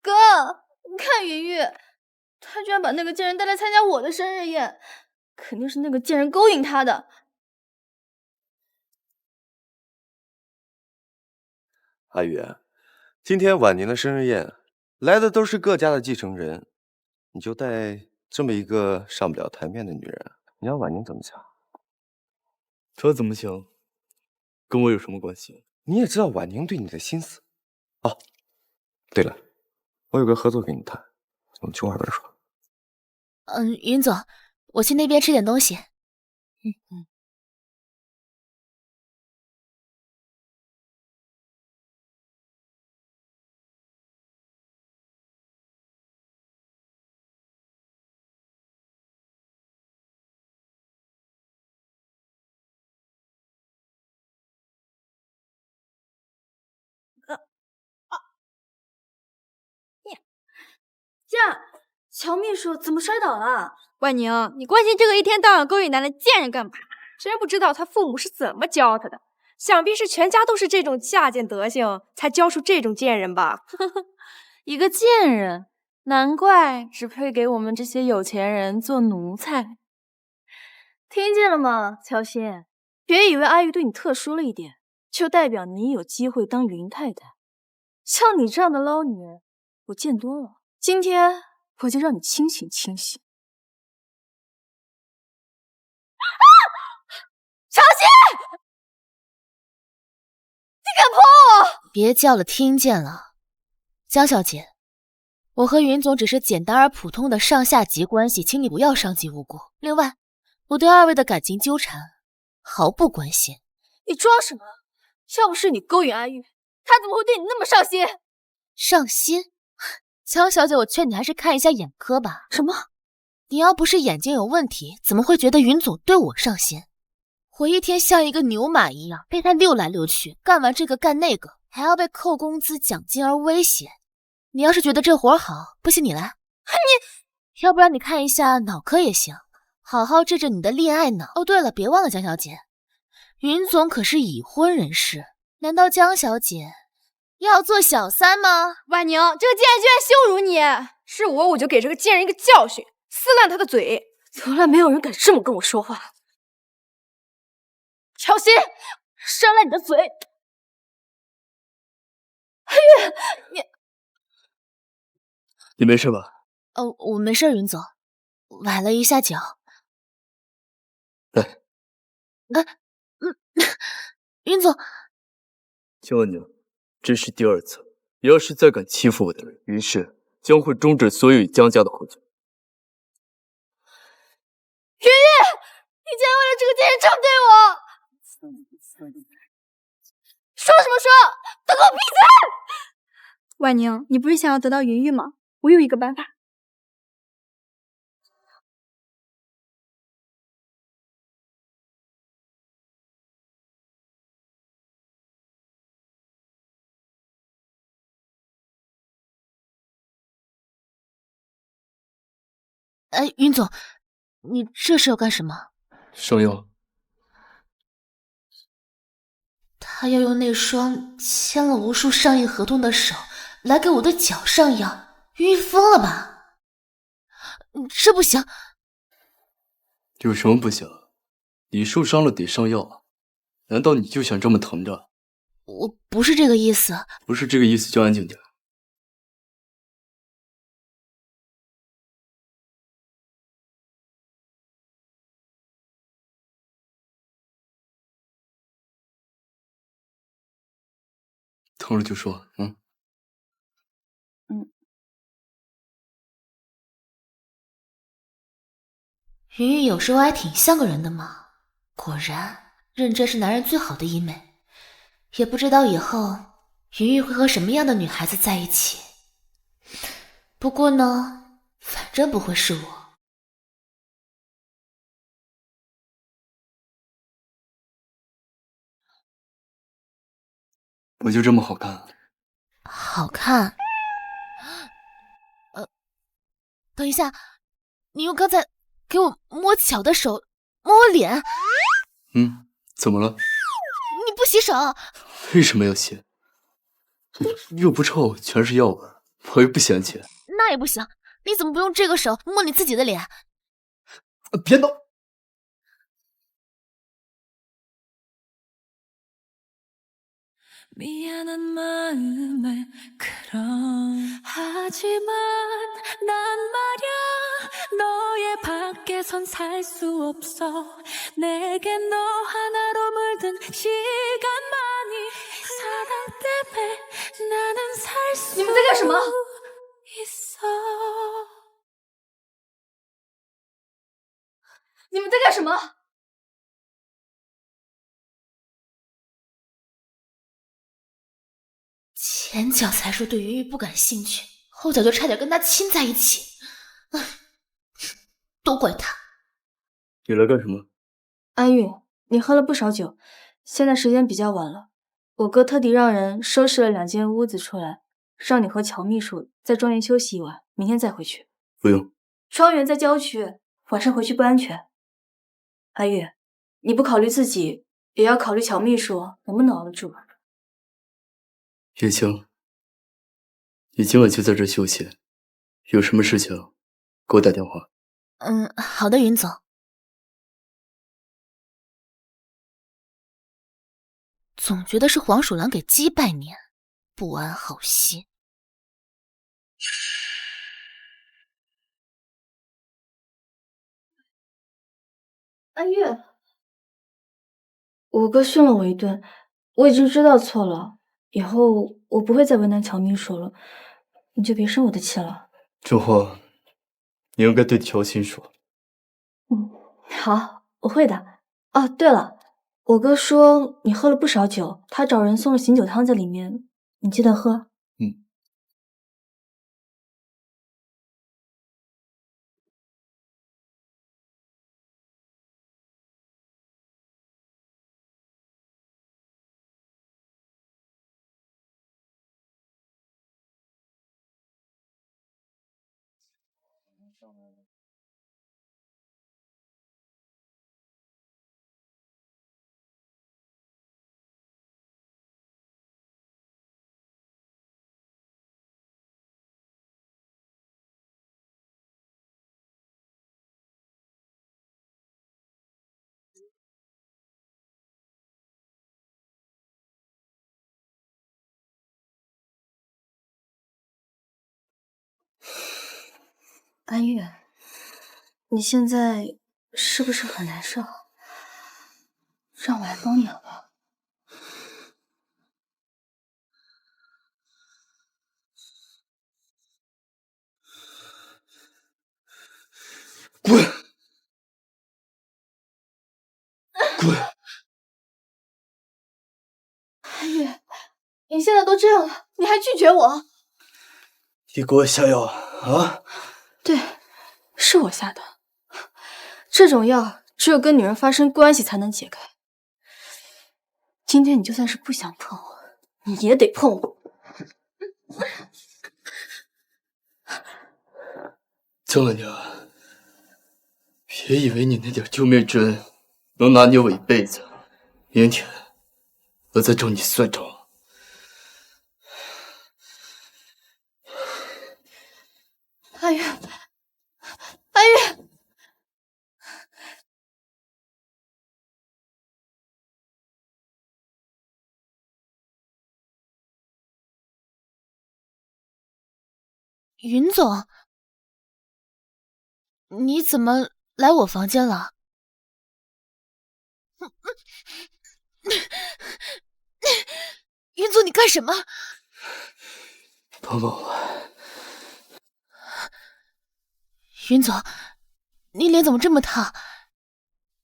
哥，你看云玉，他居然把那个贱人带来参加我的生日宴，肯定是那个贱人勾引他的。阿宇，今天婉宁的生日宴来的都是各家的继承人，你就带这么一个上不了台面的女人，你让婉宁怎么想？她怎么想，跟我有什么关系？你也知道婉宁对你的心思。哦，对了，我有个合作给你谈，我们去外边说。云总，我去那边吃点东西。呀，乔秘书怎么摔倒了？万宁，你关心这个一天到晚勾引男的贱人干嘛？真不知道他父母是怎么教他的，想必是全家都是这种下贱德行，才教出这种贱人吧。一个贱人，难怪只配给我们这些有钱人做奴才。听见了吗，乔欣？别以为阿玉对你特殊了一点，就代表你有机会当云太太。像你这样的捞女人，我见多了。今天我就让你清醒清醒。乔欣，你敢碰我！别叫了，听见了。江小姐，我和云总只是简单而普通的上下级关系，请你不要伤及无辜。另外，我对二位的感情纠缠毫不关心。你装什么？要不是你勾引阿玉，他怎么会对你那么上心？上心？江小姐，我劝你还是看一下眼科吧。什么？你要不是眼睛有问题，怎么会觉得云总对我上心？我一天像一个牛马一样被他溜来溜去，干完这个干那个，还要被扣工资奖金而威胁。你要是觉得这活好，不信你来。要不然你看一下脑科也行，好好治治你的恋爱脑。哦，对了，别忘了江小姐，云总可是已婚人士，难道江小姐要做小三吗？婉宁，这个贱人居然羞辱你！是我就给这个贱人一个教训，撕烂她的嘴。从来没有人敢这么跟我说话。乔欣，扇烂你的嘴！阿玉，你没事吧？我没事，云总，崴了一下脚。来，云总，请问你，这是第二次，要是再敢欺负我的人，于是将会终止所有与江家的合作。云玉，你竟然为了这个贱人这么对我！说什么说？都给我闭嘴！婉宁，你不是想要得到云玉吗？我有一个办法。哎，云总，你这是要干什么？上药。他要用那双签了无数商业合同的手来给我的脚上药，云玉疯了吧？这不行。有什么不行？你受伤了得上药，难道你就想这么疼着？我不是这个意思。不是这个意思就安静点。疼了就说，云玉有时候还挺像个人的嘛，果然认真是男人最好的医美。也不知道以后云玉会和什么样的女孩子在一起。不过呢，反正不会是我。我就这么好看？好看？等一下，你用刚才给我摸脚的手摸我脸。怎么了？你不洗手？为什么要洗？又不臭，全是药味。我又不嫌弃。那也不行，你怎么不用这个手摸你自己的脸？别动！ 미안한 마음을 그럼 하지만 난 말야 너의 밖에선 살 수 없어 내게 너 하나로 물든 시간만이 사랑 때문에 나는 살 수 你们在干什么？ 있어 你们在干什么？ 前脚才说对云玉不感兴趣，后脚就差点跟他亲在一起，都怪他。你来干什么？安玉，你喝了不少酒，现在时间比较晚了，我哥特地让人收拾了2间屋子出来，让你和乔秘书在庄园休息一晚，明天再回去。不用，庄园在郊区，晚上回去不安全。安玉，你不考虑自己，也要考虑乔秘书能不能熬得住。 叶青，你今晚就在这休息，有什么事情给我打电话。好的，云总。总觉得是黄鼠狼给鸡拜年，不安好心。安玉，我哥训了我一顿，我已经知道错了。 以后我不会再为难乔秘书了，你就别生我的气了。这话你应该对乔欣说。好，我会的。哦，对了，我哥说你喝了不少酒，他找人送了醒酒汤在里面，你记得喝。安玉，你现在是不是很难受？让我来帮你好不好？滚！滚！安玉，你现在都这样了，你还拒绝我？你给我下药啊！ 对，是我下的。这种药只有跟女人发生关系才能解开。今天你就算是不想碰我，你也得碰我。江婉宁，别以为你那点救命之恩能拿捏我一辈子。明天我再找你算账。 安玉，安玉，云总，你怎么来我房间了？云总，你干什么？帮帮我！ 云总，你脸怎么这么烫？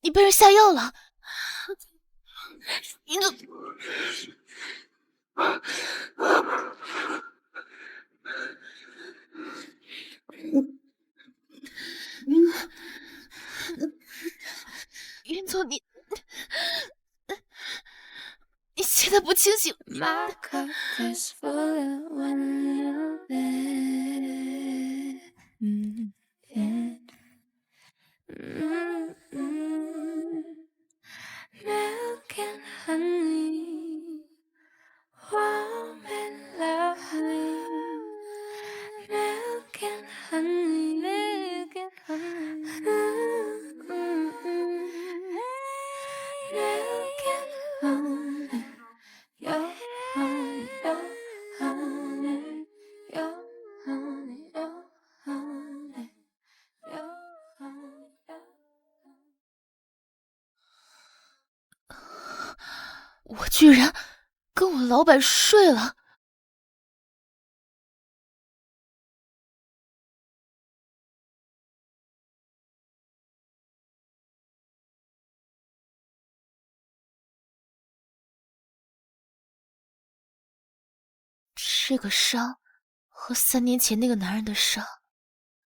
你被人下药了？云总，云总，你现在不清醒。Milk and honey, warm and lovely. 我居然跟我老板睡了。这个伤和3年前那个男人的伤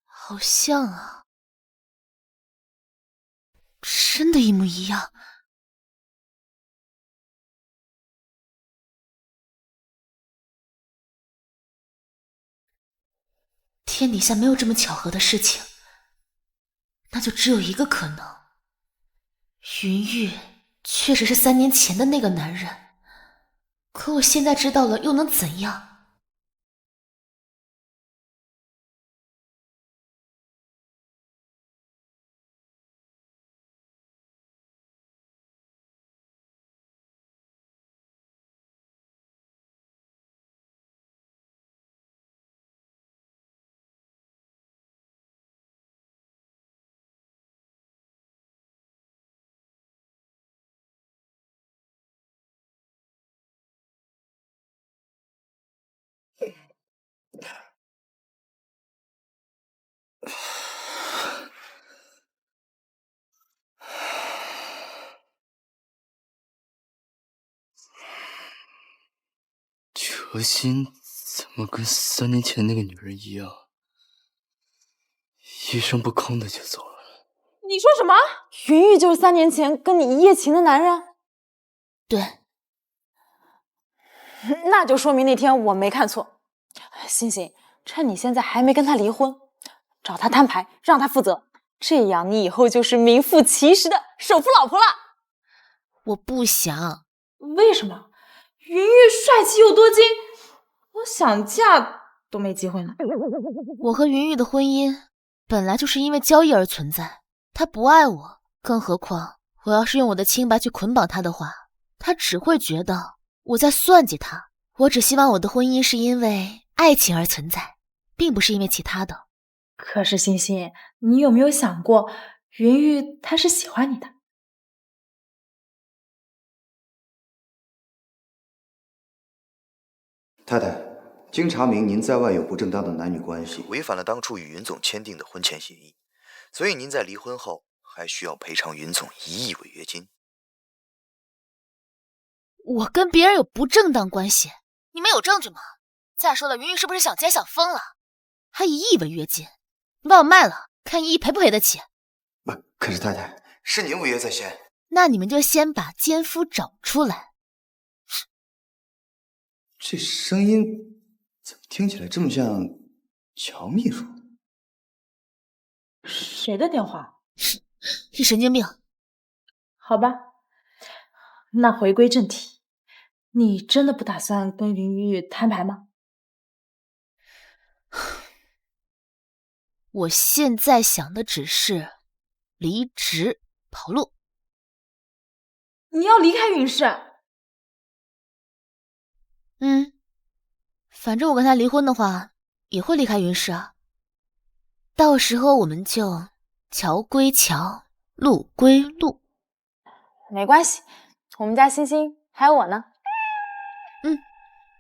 好像啊，真的一模一样。天底下没有这么巧合的事情，那就只有一个可能，云玉确实是3年前的那个男人。可我现在知道了又能怎样？哲心怎么跟3年前那个女人一样，一声不吭的就走了？你说什么？云玉就是3年前跟你一夜情的男人？对。那就说明那天我没看错。欣欣，趁你现在还没跟他离婚，找他摊牌，让他负责，这样你以后就是名副其实的首富老婆了。我不想。为什么？云玉帅气又多金，我想嫁都没机会呢。我和云玉的婚姻本来就是因为交易而存在，他不爱我，更何况我要是用我的清白去捆绑他的话，他只会觉得我在算计他。我只希望我的婚姻是因为爱情而存在，并不是因为其他的。可是欣欣，你有没有想过，云玉她是喜欢你的？太太，经查明，您在外有不正当的男女关系，违反了当初与云总签订的婚前协议，所以您在离婚后还需要赔偿云总1亿违约金。我跟别人有不正当关系，你们有证据吗？再说了，云玉是不是想奸想疯了？还1亿违约金，你把我卖了，看1亿赔不赔得起？可是太太，是您违约在先。那你们就先把奸夫找出来。这声音怎么听起来这么像乔秘书？谁的电话？你神经病。好吧，那回归正题，你真的不打算跟云玉摊牌吗？我现在想的只是离职跑路。你要离开云氏？反正我跟他离婚的话，也会离开云氏啊。到时候我们就桥归桥，路归路。没关系，我们家欣欣还有我呢。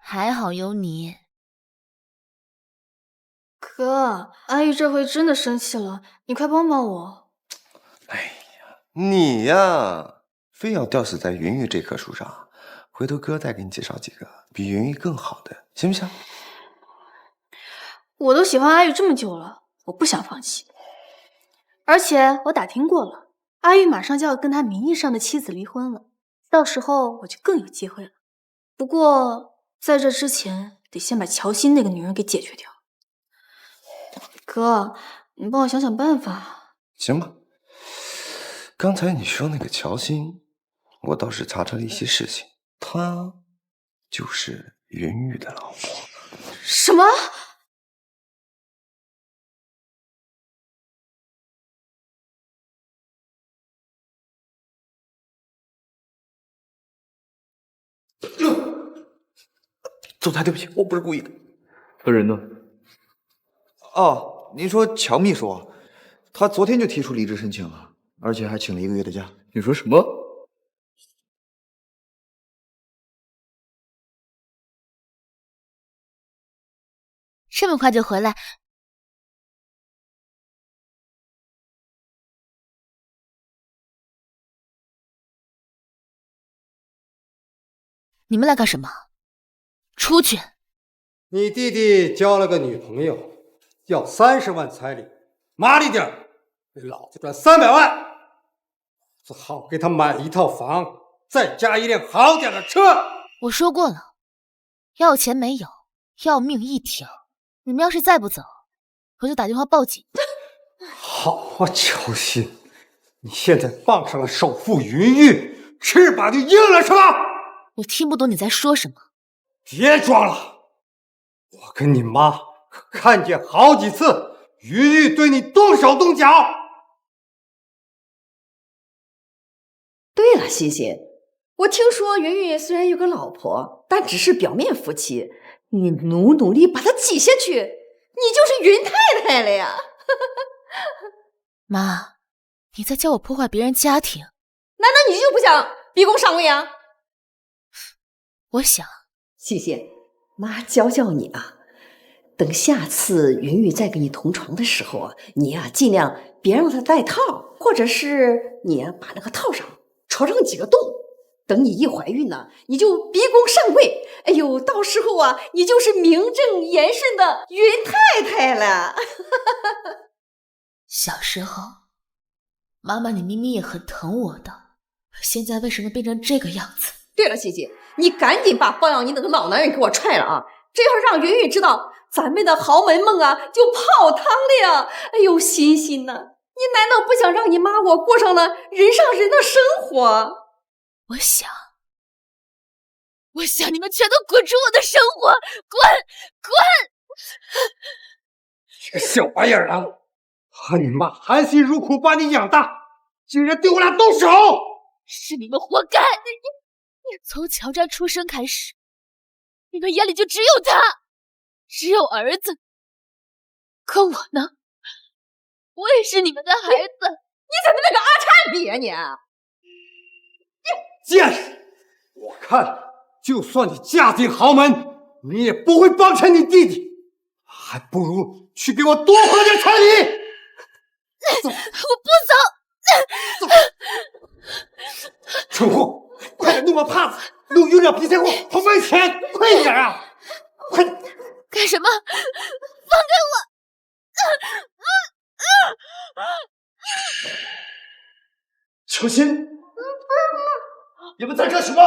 还好有你。哥，阿玉这回真的生气了，你快帮帮我。你呀，非要吊死在云玉这棵树上，回头哥再给你介绍几个比云玉更好的，行不行？我都喜欢阿玉这么久了，我不想放弃。而且我打听过了，阿玉马上就要跟他名义上的妻子离婚了，到时候我就更有机会了。不过在这之前，得先把乔欣那个女人给解决掉。哥，你帮我想想办法。行吧。刚才你说那个乔欣，我倒是查出了一些事情，她就是云玉的老婆。什么？总裁，对不起，我不是故意的。他人呢？哦，您说乔秘书，他昨天就提出离职申请了，而且还请了1个月的假。你说什么？这么快就回来？你们来干什么？出去！你弟弟交了个女朋友，要30万彩礼，麻利点儿，给老子赚300万，只好给他买一套房，再加一辆好点的车。我说过了，要钱没有，要命一条。你们要是再不走，我就打电话报警。好啊，乔欣，你现在傍上了首富云玉，翅膀就硬了是吧？我听不懂你在说什么。别装了，我跟你妈可看见好几次云玉对你动手动脚。对了，欣欣，我听说云玉虽然有个老婆，但只是表面夫妻。你努力把她挤下去，你就是云太太了呀！妈，你在教我破坏别人家庭？难道你就不想逼宫上位啊？我想。欣欣，妈教你啊，等下次云玉再跟你同床的时候啊，你呀尽量别让她戴套，或者是你呀把那个套上戳上几个洞。等你一怀孕呢，你就逼宫上柜，哎呦，到时候啊，你就是名正言顺的云太太了。小时候，妈妈你明明也很疼我的，现在为什么变成这个样子？对了，欣欣，你赶紧把包养你那个老男人给我踹了啊！这要让云玉知道，咱们的豪门梦啊就泡汤了呀！哎呦，欣欣呐，你难道不想让你妈我过上了人上人的生活？我想你们全都滚出我的生活，滚！这个小玩意儿啊，和你妈含辛茹苦把你养大，竟然对我俩动手，是你们活该！从乔战出生开始，你们眼里就只有他，只有儿子。可我呢？我也是你们的孩子。你怎么跟个阿灿比啊你？见识！我看，就算你嫁进豪门，你也不会帮衬你弟弟，还不如去给我多花点彩礼。我不走！蠢货，快点弄个帕子，弄油料皮菜货，好卖钱，快点啊！快！干什么？放开我！乔欣，你们在干什么？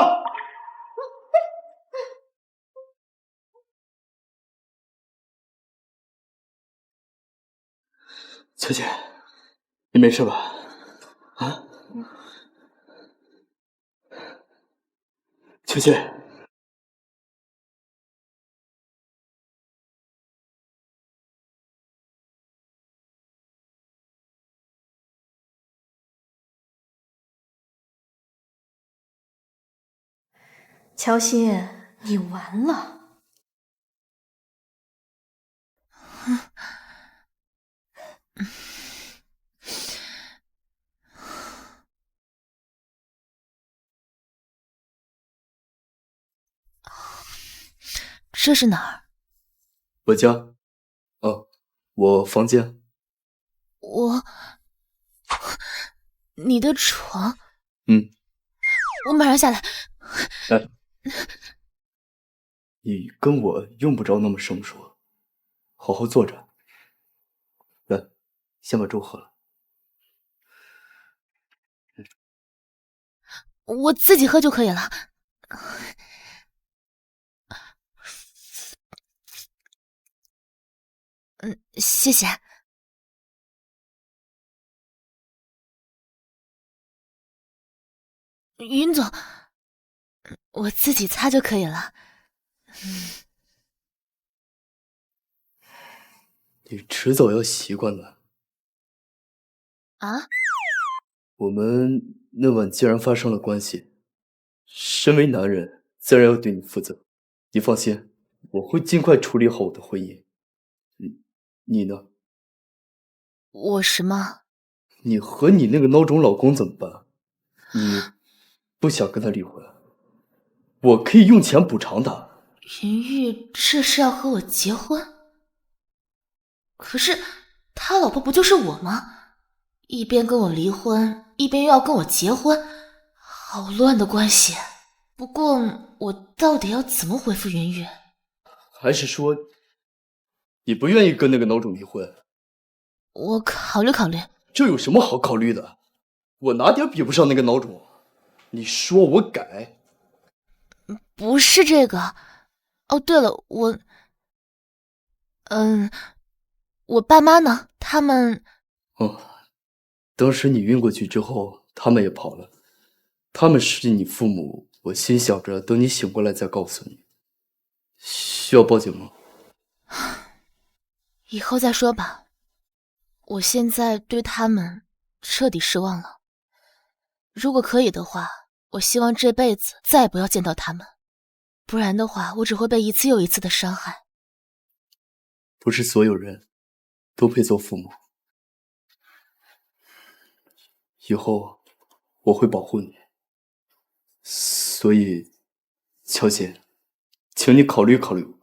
乔姐，你没事吧？啊？乔姐。乔欣，你完了。这是哪儿？我家。哦，我房间。你的床？嗯。我马上下来。来，你跟我用不着那么生疏，好好坐着。来，先把粥喝了。我自己喝就可以了。谢谢。云总，我自己擦就可以了。你迟早要习惯的。啊？我们那晚既然发生了关系，身为男人，自然要对你负责。你放心，我会尽快处理好我的婚姻。你呢？我什么？你和你那个孬种老公怎么办？你不想跟他离婚，我可以用钱补偿他。云玉这是要和我结婚？可是他老婆不就是我吗？一边跟我离婚，一边又要跟我结婚，好乱的关系。不过我到底要怎么回复云玉？还是说你不愿意跟那个孬种离婚？我考虑考虑。这有什么好考虑的？我哪点比不上那个孬种？你说我改？不是这个。哦，对了，我爸妈呢？他们……当时你晕过去之后，他们也跑了。他们是你父母，我心想着等你醒过来再告诉你。需要报警吗？以后再说吧。我现在对他们彻底失望了。如果可以的话，我希望这辈子再也不要见到他们，不然的话，我只会被一次又一次的伤害。不是所有人都配做父母。以后我会保护你，所以乔欣，请你考虑考虑我。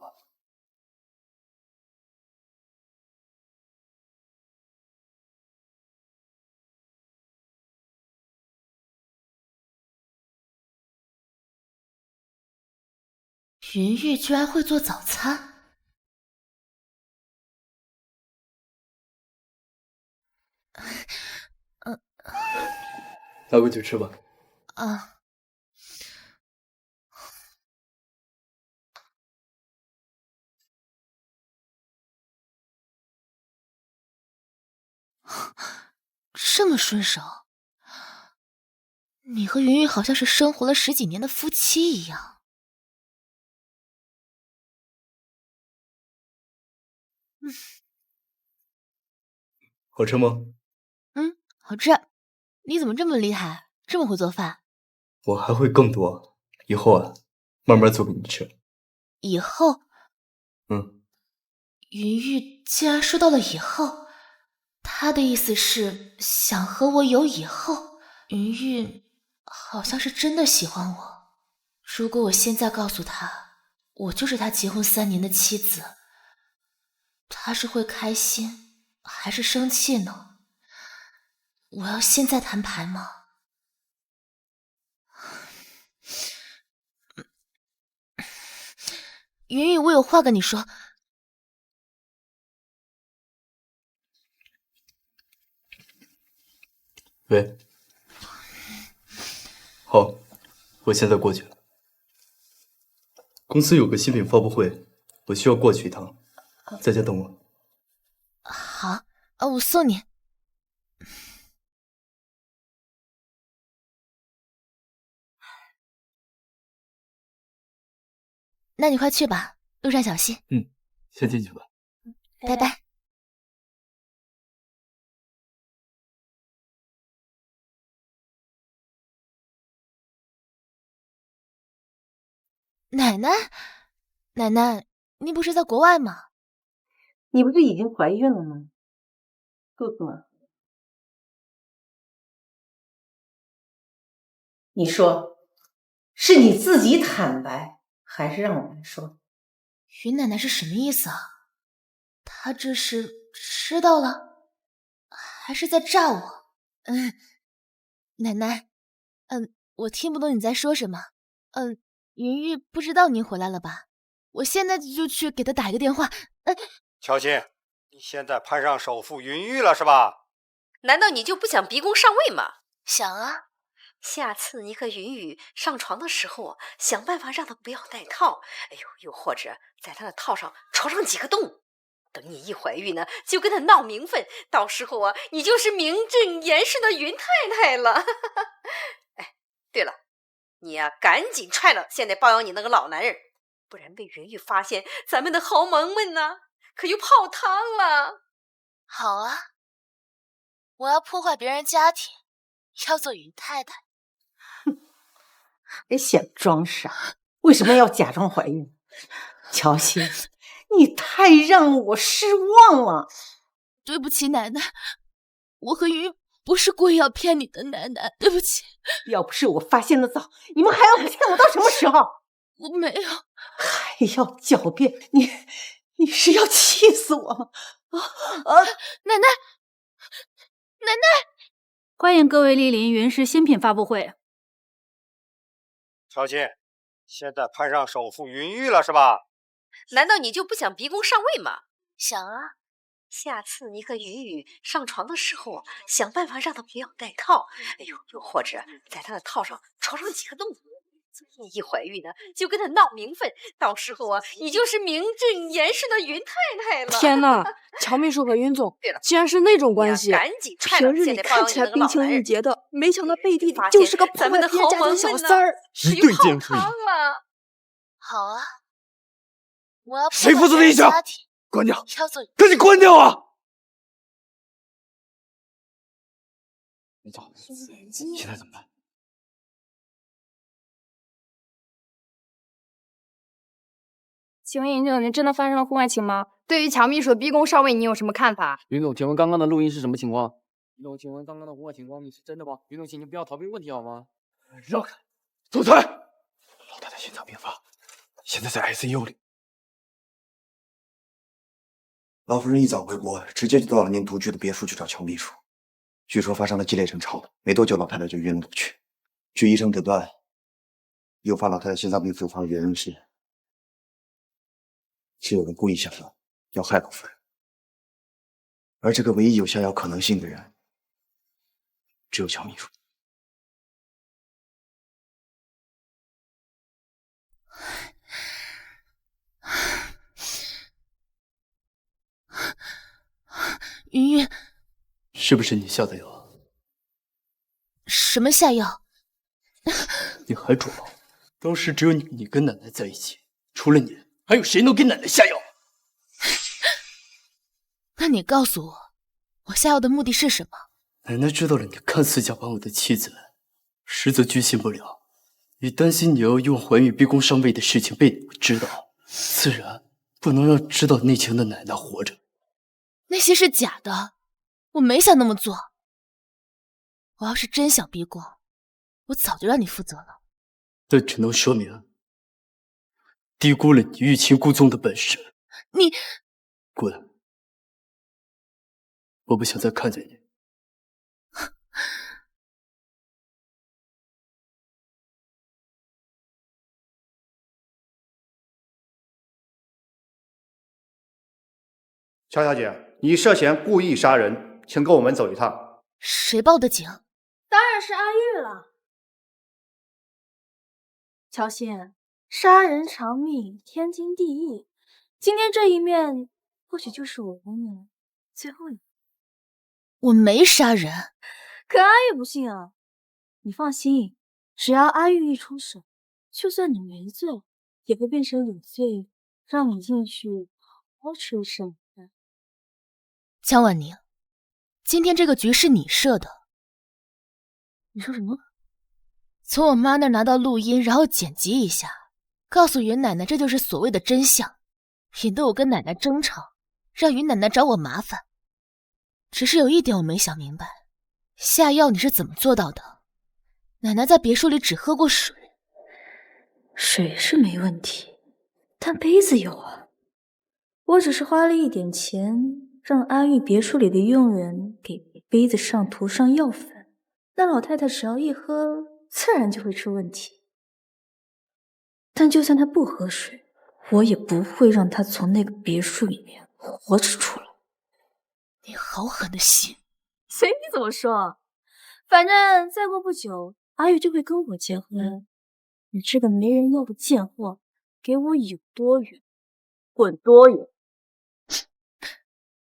云玉居然会做早餐。拿过去吃吧。啊。这么顺手，你和云玉好像是生活了10几年的夫妻一样。好吃吗？好吃。你怎么这么厉害，这么会做饭？我还会更多，以后慢慢做给你吃。以后？云玉竟然说到了以后，他的意思是想和我有以后。云玉好像是真的喜欢我。如果我现在告诉他，我就是他结婚3年的妻子，他是会开心还是生气呢？我要现在摊牌吗？云雨，我有话跟你说。喂，好，我现在过去了。公司有个新品发布会，我需要过去一趟，在家等我。好，我送你。那你快去吧，路上小心。先进去吧。拜拜。奶奶，奶奶，你不是在国外吗？你不是已经怀孕了吗？肚子吗？你说，是你自己坦白，还是让我来说？云奶奶是什么意思啊？她这是知道了，还是在诈我？奶奶，我听不懂你在说什么。云玉不知道您回来了吧？我现在就去给她打一个电话。乔欣，你现在攀上首富云玉了是吧？难道你就不想逼宫上位吗？想啊。下次你和云雨上床的时候，想办法让她不要戴套，又或者在她的套上戳上几个洞。等你一怀孕呢，就跟她闹名分，到时候你就是名正言顺的云太太了。对了，你赶紧踹了现在包养你那个老男人，不然被云玉发现，咱们的豪门们呢，可又泡汤了。好啊，我要破坏别人家庭，要做云太太。别想装傻，为什么要假装怀孕？乔欣，你太让我失望了。对不起，奶奶，我和云不是故意要骗你的，奶奶，对不起。要不是我发现的早，你们还要骗我到什么时候？我没有。还要狡辩，你是要气死我吗？奶奶，奶奶，欢迎各位莅临云氏新品发布会。乔欣，现在攀上首富云玉了是吧？难道你就不想逼宫上位吗？想啊，下次你和云雨上床的时候，想办法让他不要戴套，哎呦，又或者在他的套上戳上几个洞。你一怀孕呢，就跟他闹名分，到时候啊，你就是名正言顺的云太太了。天哪，乔秘书和云总竟然是那种关系！赶紧平日里看起来冰清玉洁的，没想到背地里就是个破坏别人家庭小三儿。一对奸夫。好啊，我要谁负责的音响？关掉！赶紧关掉啊！没走，现在怎么办？请问尹总，您真的发生了婚外情吗？对于乔秘书的逼宫上位，你有什么看法？云总，请问刚刚的录音是什么情况？云总，请问刚刚的婚外情况你是真的吗？云总，请您不要逃避问题好吗？让开！总裁，老太太心脏病发，现在在 ICU 里。老夫人一早回国，直接就到了您独居的别墅去找乔秘书。据说发生了激烈争吵，没多久老太太就晕了过去。据医生诊断，诱发老太太心脏病复发的原因是有人故意下药，要害老夫人。而这个唯一有下药可能性的人，只有乔秘书。云云，是不是你下的药？什么下药？你还装？当时只有你跟奶奶在一起，除了你，还有谁能给奶奶下药？那你告诉我，我下药的目的是什么？奶奶知道了你看似假扮我的妻子，实则居心不良。你担心你要用怀孕逼宫上位的事情被你们知道，自然不能让知道内情的奶奶活着。那些是假的，我没想那么做。我要是真想逼宫，我早就让你负责了。这只能说明低估了你欲擒故纵的本事。你滚！我不想再看见你。乔小姐，你涉嫌故意杀人，请跟我们走一趟。谁报的警？当然是阿玉了。乔欣，杀人偿命，天经地义。今天这一面，或许就是我跟你最后一面。我没杀人。可阿玉不信啊。你放心，只要阿玉一出手，就算你没罪，也会变成有罪，让你进去好好吃审判。江婉宁，今天这个局是你设的。你说什么？从我妈那儿拿到录音，然后剪辑一下，告诉云奶奶这就是所谓的真相，引得我跟奶奶争吵，让云奶奶找我麻烦。只是有一点我没想明白，下药你是怎么做到的？奶奶在别墅里只喝过水。水是没问题，但杯子有啊。我只是花了一点钱，让阿玉别墅里的佣人给杯子上涂上药粉，那老太太只要一喝，自然就会出问题。但就算她不喝水，我也不会让她从那个别墅里面活着出来。你好狠的心！随你怎么说，反正再过不久，阿玉就会跟我结婚。你这个没人要的贱货，给我有多远，滚多远！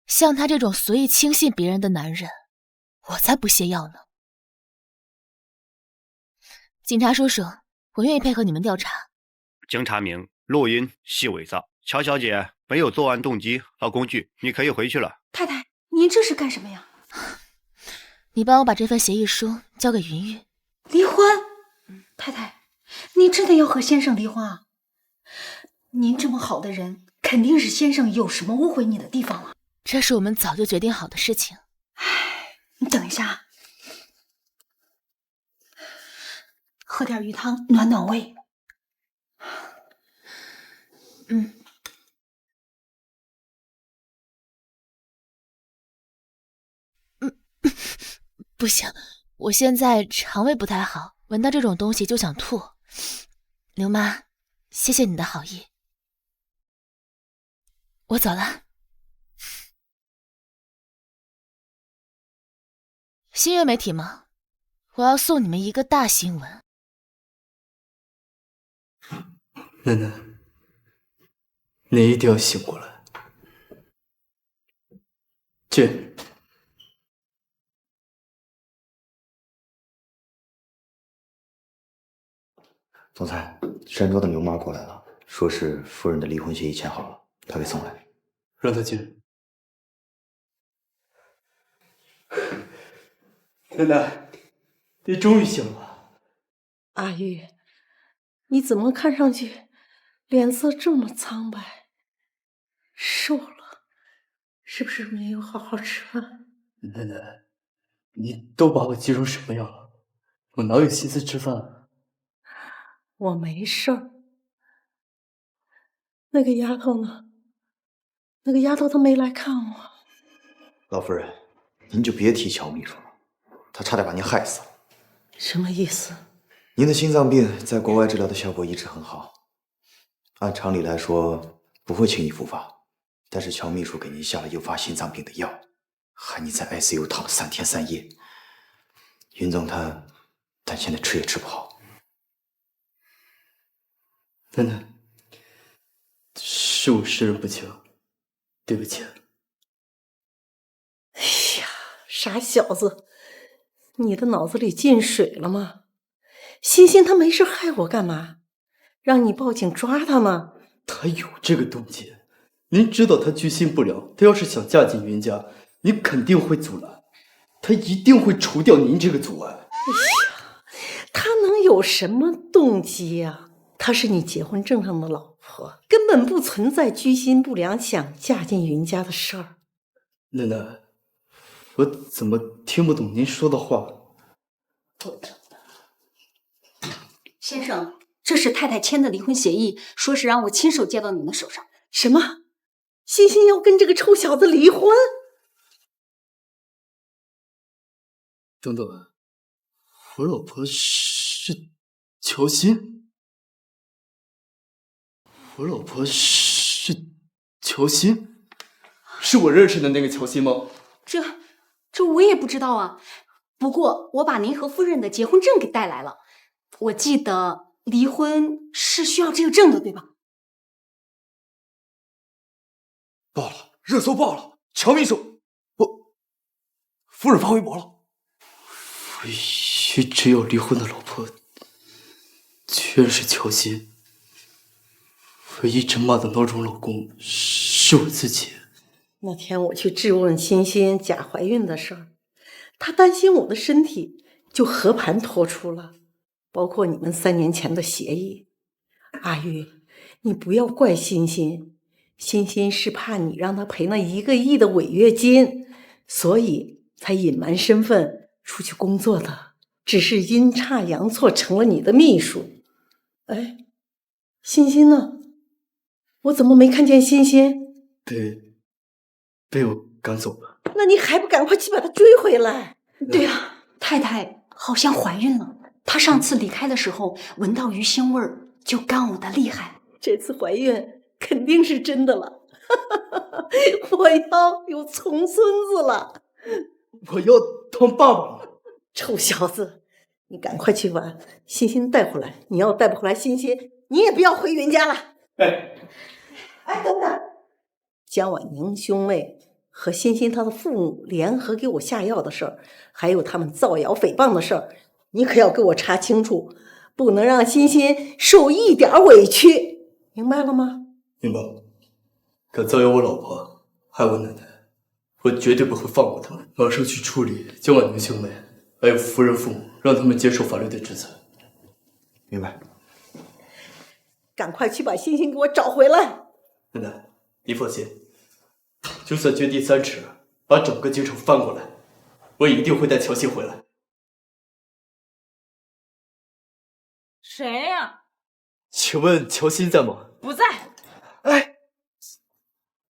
像他这种随意轻信别人的男人，我才不屑要呢。警察叔叔，我愿意配合你们调查。经查明，录音系伪造，乔小姐没有作案动机和工具，你可以回去了。太太，您这是干什么呀？你帮我把这份协议书交给云玉。离婚？太太，你真的要和先生离婚啊？您这么好的人，肯定是先生有什么误会你的地方了。这是我们早就决定好的事情。你等一下，喝点鱼汤暖暖胃。不行，我现在肠胃不太好，闻到这种东西就想吐。刘妈，谢谢你的好意，我走了。新月媒体吗？我要送你们一个大新闻。楠楠，你一定要醒过来。去。总裁，山庄的牛妈过来了，说是夫人的离婚协议签好了，她给送来。让她进。楠楠，你终于醒了。阿玉，你怎么看上去脸色这么苍白，瘦了？是不是没有好好吃饭？楠楠，你都把我急成什么样了？我哪有心思吃饭啊？我没事儿。那个丫头呢？那个丫头她没来看我。老夫人，您就别提乔秘书了，他差点把您害死了。什么意思？您的心脏病在国外治疗的效果一直很好，按常理来说不会轻易复发，但是乔秘书给您下了诱发心脏病的药，害您在 ICU 躺了3天3夜。云总他现在吃也吃不好。楠楠，是我识人不清，对不起。哎呀，傻小子，你的脑子里进水了吗？欣欣她没事害我干嘛？让你报警抓她吗？她有这个动机。您知道她居心不良，她要是想嫁进云家，您肯定会阻拦，她一定会除掉您这个阻碍。哎呀，她能有什么动机呀？她是你结婚证上的老婆，根本不存在居心不良想嫁进云家的事儿。楠楠，我怎么听不懂您说的话？先生，这是太太签的离婚协议，说是让我亲手接到您的手上。什么？欣欣要跟这个臭小子离婚？等等，我老婆是乔欣？我老婆是乔欣？是我认识的那个乔欣吗？这我也不知道啊。不过我把您和夫人的结婚证给带来了。我记得离婚是需要这个证的，对吧？爆了，热搜爆了！乔秘书，夫人发微博了。我一直要离婚的老婆，居然是乔欣。我一直骂的孬种老公是我自己。那天我去质问欣欣假怀孕的事儿，她担心我的身体，就和盘托出了，包括你们3年前的协议。阿玉，你不要怪欣欣，欣欣是怕你让她赔那1个亿的违约金，所以才隐瞒身份出去工作的，只是阴差阳错成了你的秘书。哎，欣欣呢？我怎么没看见欣欣？被我赶走了。那你还不赶快去把她追回来？对啊，太太好像怀孕了。她上次离开的时候闻到鱼腥味儿，就干呕的厉害。这次怀孕肯定是真的了。我要有重孙子了，我要当爸爸了。臭小子，你赶快去把欣欣带回来。你要带不回来欣欣，你也不要回云家了。哎，等等，江婉宁兄妹和欣欣她的父母联合给我下药的事儿，还有他们造谣诽谤的事儿，你可要给我查清楚，不能让欣欣受一点委屈，明白了吗？明白。敢造谣我老婆，害我奶奶，我绝对不会放过他们，马上去处理江婉宁兄妹还有夫人父母，让他们接受法律的制裁。明白。赶快去把欣欣给我找回来。奶奶，你放心，就算掘地3尺，把整个京城翻过来，我一定会带乔欣回来。谁呀？请问乔欣在吗？不在。哎，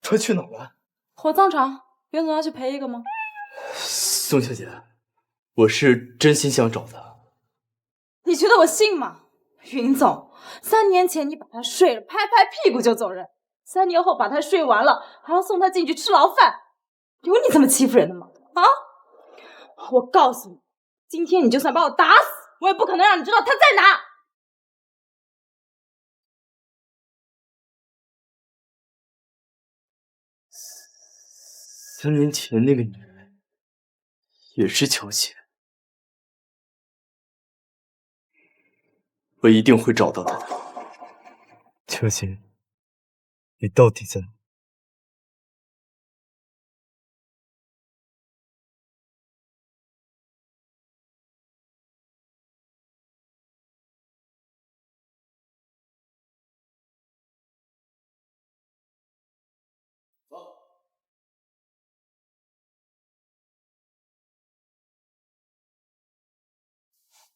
他去哪儿了？火葬场，袁总要去陪一个吗？宋小姐，我是真心想找他。你觉得我信吗？云总，3年前你把他睡了，拍拍屁股就走人，3年后把他睡完了，还要送他进去吃牢饭，有你这么欺负人的吗？啊！我告诉你，今天你就算把我打死，我也不可能让你知道他在哪。3年前那个女人也是乔姐，我一定会找到她的。乔姐，你到底在哪？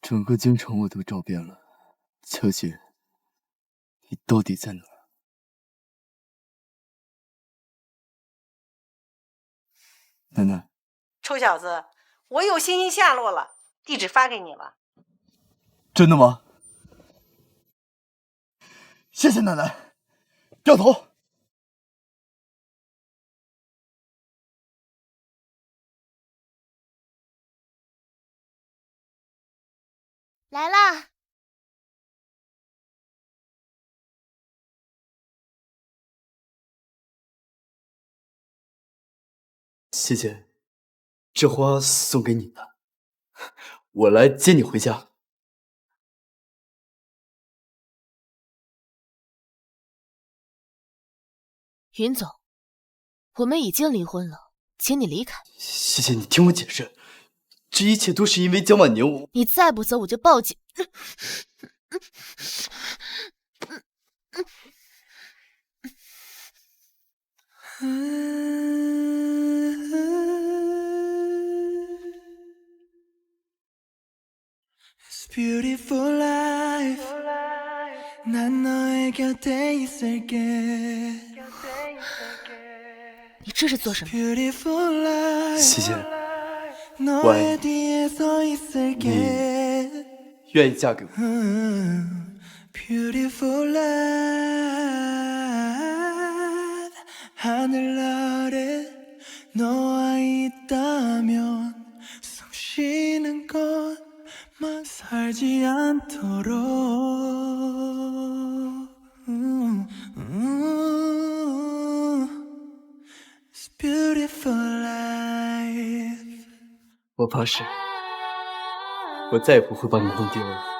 整个京城我都找遍了，乔姐，你到底在哪儿？奶奶，臭小子，我有星星下落了，地址发给你了。真的吗？谢谢奶奶，掉头。来啦！谢谢，这花送给你的，我来接你回家。云总，我们已经离婚了，请你离开。谢谢你听我解释，这一切都是因为江晚年我……你再不走，我就报警。Beautiful life, 난 너의 곁에 있을게. 你这是做什么？谢谢，我爱你。你愿意嫁给我？ Beautiful life, 하늘 아래 너와 있다면 숨 쉬는 것만 살지 않도록. It's beautiful life. 我发誓，我再也不会把你弄丢了。